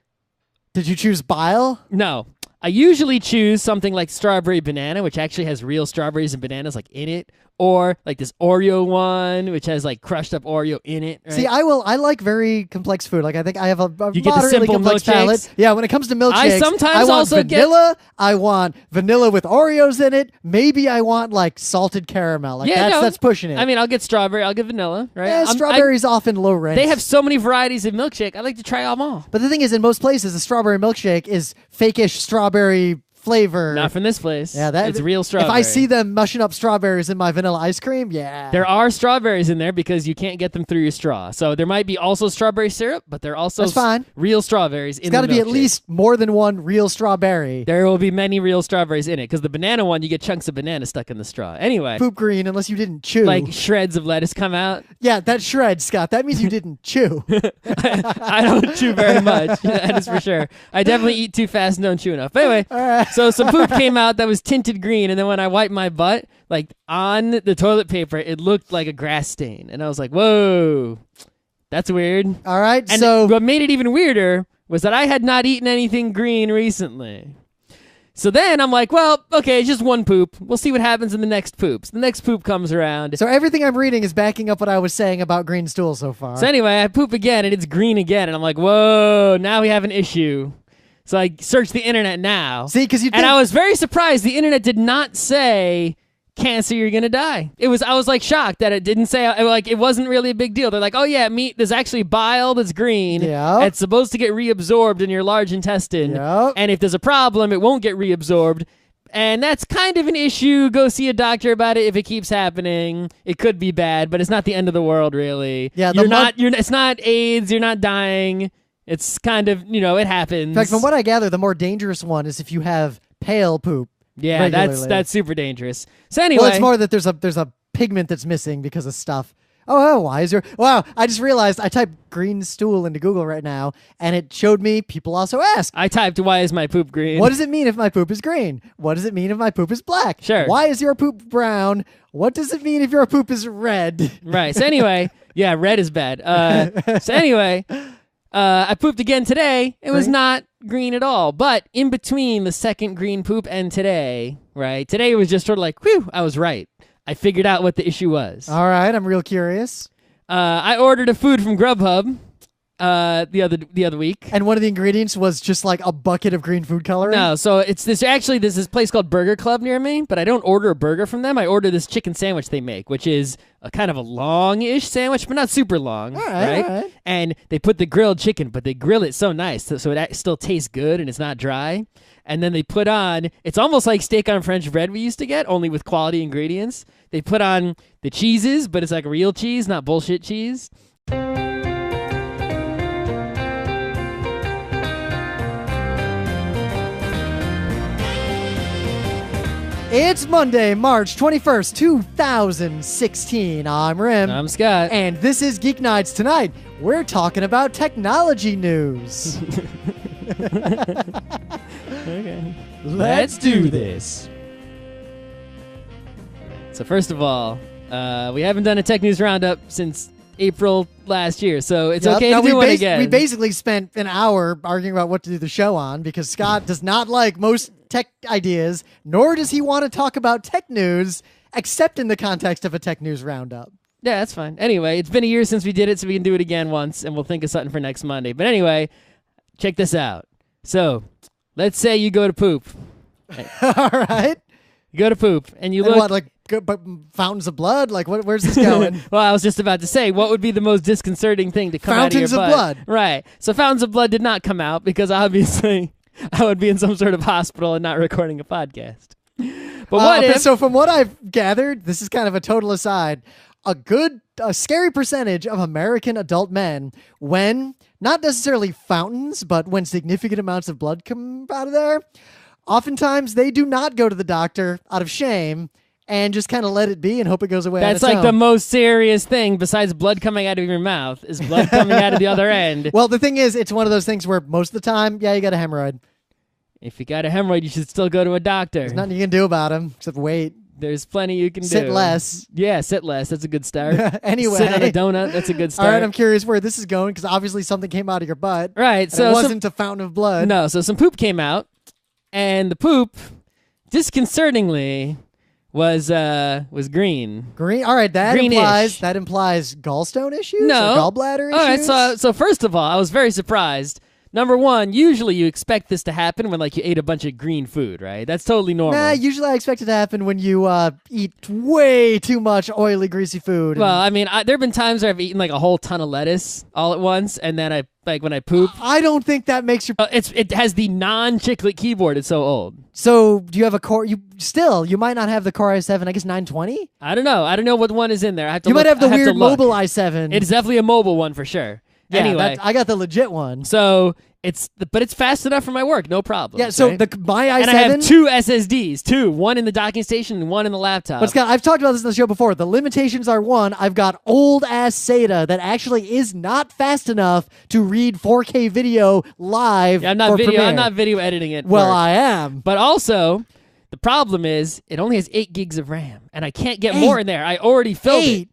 did you choose bile? No. I usually choose something like strawberry banana, which actually has real strawberries and bananas like in it, or like this Oreo one, which has like crushed up Oreo in it. Right? See, I like very complex food. Like I think I have a you get the moderately simple complex milkshakes? palate. Yeah, when it comes to milkshakes, I sometimes I want also vanilla. I want vanilla with Oreos in it. Maybe I want like salted caramel. Like that's pushing it. I mean, I'll get strawberry. I'll get vanilla. Right? Yeah, strawberry's often low rent. They have so many varieties of milkshake. I like to try them all. But the thing is, in most places, a strawberry milkshake is fake-ish strawberry flavor. Not from this place. Yeah, it's real strawberry. If I see them mushing up strawberries in my vanilla ice cream, yeah. There are strawberries in there because you can't get them through your straw. So there might be also strawberry syrup, but there are also That's fine. real strawberries in the milkshake. It's got to be at least more than one real strawberry. There will be many real strawberries in it because the banana one, you get chunks of banana stuck in the straw. Anyway. Poop green unless you didn't chew. Like shreds of lettuce come out. Yeah, that shreds, Scott. That means you didn't chew. I don't chew very much. That is for sure. I definitely eat too fast and don't chew enough. But anyway, so some poop came out that was tinted green, and then when I wiped my butt, like on the toilet paper, it looked like a grass stain. And I was like, whoa, that's weird. All right, and so what made it even weirder was that I had not eaten anything green recently. So then I'm like, well, okay, it's just one poop. We'll see what happens in the next poops. The next poop comes around. So everything I'm reading is backing up what I was saying about green stool so far. So anyway, I poop again, and it's green again. And I'm like, whoa, now we have an issue. So I searched the internet now. See, because you and I was very surprised. The internet did not say cancer, you're gonna die. I was like shocked that it didn't say, like, it wasn't really a big deal. They're like, oh yeah, there's actually bile that's green. Yep. It's supposed to get reabsorbed in your large intestine. Yep. And if there's a problem, it won't get reabsorbed. And that's kind of an issue. Go see a doctor about it if it keeps happening. It could be bad, but it's not the end of the world, really. Yeah, it's not AIDS, you're not dying. It's kind of, it happens. In fact, from what I gather, the more dangerous one is if you have pale poop. Yeah, regularly. that's super dangerous. So anyway, well, it's more that there's a pigment that's missing because of stuff. Oh, why is your... Wow, I just realized I typed green stool into Google right now, and it showed me people also ask. I typed, why is my poop green? What does it mean if my poop is green? What does it mean if my poop is black? Sure. Why is your poop brown? What does it mean if your poop is red? Right, so anyway, yeah, red is bad. So anyway, I pooped again today. It was not green at all. But in between the second green poop and today, right, today was just sort of like, whew, I was right. I figured out what the issue was. All right, I'm real curious. I ordered a food from Grubhub the other week. And one of the ingredients was just like a bucket of green food coloring? No, so there's this place called Burger Club near me, but I don't order a burger from them. I order this chicken sandwich they make, which is a kind of a long-ish sandwich, but not super long, right? All right. And they put the grilled chicken, but they grill it so nice so it still tastes good and it's not dry. And then they put on, it's almost like steak on French bread we used to get, only with quality ingredients. They put on the cheeses, but it's like real cheese, not bullshit cheese. It's Monday, March 21st, 2016. I'm Rim. I'm Scott. And this is Geek Nights. Tonight, we're talking about technology news. Okay. Let's do this. So first of all, we haven't done a tech news roundup since April last year, so it's okay to do one again. We basically spent an hour arguing about what to do the show on because Scott does not like most tech ideas, nor does he want to talk about tech news, except in the context of a tech news roundup. Yeah, that's fine. Anyway, it's been a year since we did it, so we can do it again once, and we'll think of something for next Monday. But anyway, check this out. So, let's say you go to poop. All right. You go to poop, and you and look... what, like fountains of blood? Like, where's this going? Well, I was just about to say, what would be the most disconcerting thing to come Fountains out of your butt? blood. Right. So fountains of blood did not come out because obviously I would be in some sort of hospital and not recording a podcast. But what if... So from what I've gathered, this is kind of a total aside, a scary percentage of American adult men, when not necessarily fountains, but when significant amounts of blood come out of there, oftentimes they do not go to the doctor out of shame and just kind of let it be and hope it goes away. That's like the most serious thing besides blood coming out of your mouth is blood coming out of the other end. Well, the thing is, it's one of those things where most of the time, yeah, you got a hemorrhoid. If you got a hemorrhoid, you should still go to a doctor. There's nothing you can do about them except wait. There's plenty you can do. Sit less. Yeah, sit less. That's a good start. Anyway. Sit on a donut. That's a good start. All right, I'm curious where this is going because obviously something came out of your butt. Right. So it wasn't a fountain of blood. No, so some poop came out, and the poop, disconcertingly, was green. Green. All right, that Greenish. implies gallstone issues. No. Or gallbladder issues. All right. So first of all, I was very surprised. Number one, usually you expect this to happen when like you ate a bunch of green food, right? That's totally normal. Nah, usually I expect it to happen when you eat way too much oily, greasy food. Well, I mean, there have been times where I've eaten like a whole ton of lettuce all at once, and then when I poop. I don't think that makes your... It has the non-chiclet keyboard. It's so old. So do you have a Core... You might not have the Core i7, I guess 920? I don't know. I don't know what one is in there. I have to might have the weird mobile i7. It's definitely a mobile one for sure. Yeah, anyway, I got the legit one. So but it's fast enough for my work, no problem. Yeah, so right? my i7... And I have two SSDs, one in the docking station and one in the laptop. But Scott, I've talked about this in the show before. The limitations are, one, I've got old-ass SATA that actually is not fast enough to read 4K video live. Yeah, I'm not video editing it. Well, I am. But also, the problem is it only has 8 gigs of RAM, and I can't get more in there. I already filled it.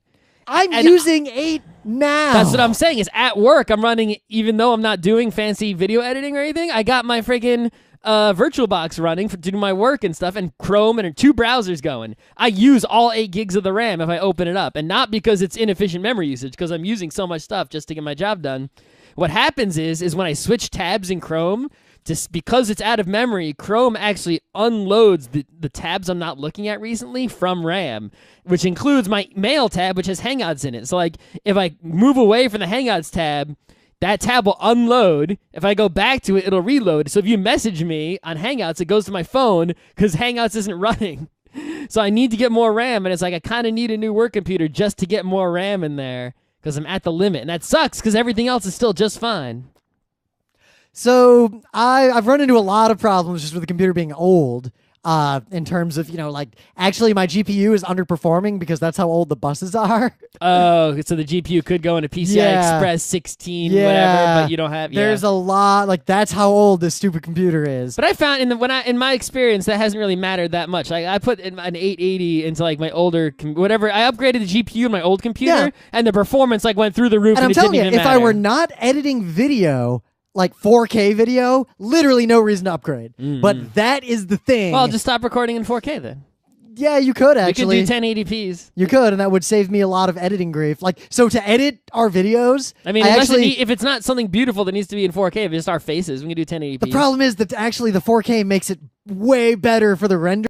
I'm using 8 now. That's what I'm saying. Is at work, I'm running, even though I'm not doing fancy video editing or anything, I got my friggin' VirtualBox running to do my work and stuff, and Chrome and 2 browsers going. I use all 8 gigs of the RAM if I open it up, and not because it's inefficient memory usage, because I'm using so much stuff just to get my job done. What happens is when I switch tabs in Chrome, just because it's out of memory, Chrome actually unloads the tabs I'm not looking at recently from RAM, which includes my Mail tab, which has Hangouts in it. So like if I move away from the Hangouts tab, that tab will unload. If I go back to it, it'll reload. So if you message me on Hangouts, it goes to my phone because Hangouts isn't running. So I need to get more RAM, and it's like I kind of need a new work computer just to get more RAM in there because I'm at the limit. And that sucks because everything else is still just fine. So I've run into a lot of problems just with the computer being old. In terms of, like, actually my GPU is underperforming because that's how old the buses are. Oh, so the GPU could go into PCI Express 16, whatever, but you don't have. There's a lot, like, that's how old this stupid computer is. But I found in my experience that hasn't really mattered that much. Like I put an 880 into like my older whatever. I upgraded the GPU in my old computer, and the performance like went through the roof. And I'm it telling didn't you, even if matter. I were not editing video, like 4K video, literally no reason to upgrade. But that is the thing. Well, just stop recording in 4K then. Yeah, you could actually. You could do 1080p's. You could, and that would save me a lot of editing grief. Like, so to edit our videos, I mean, if it's not something beautiful that needs to be in 4K, if it's just our faces, we can do 1080p. The problem is that actually the 4K makes it way better for the render.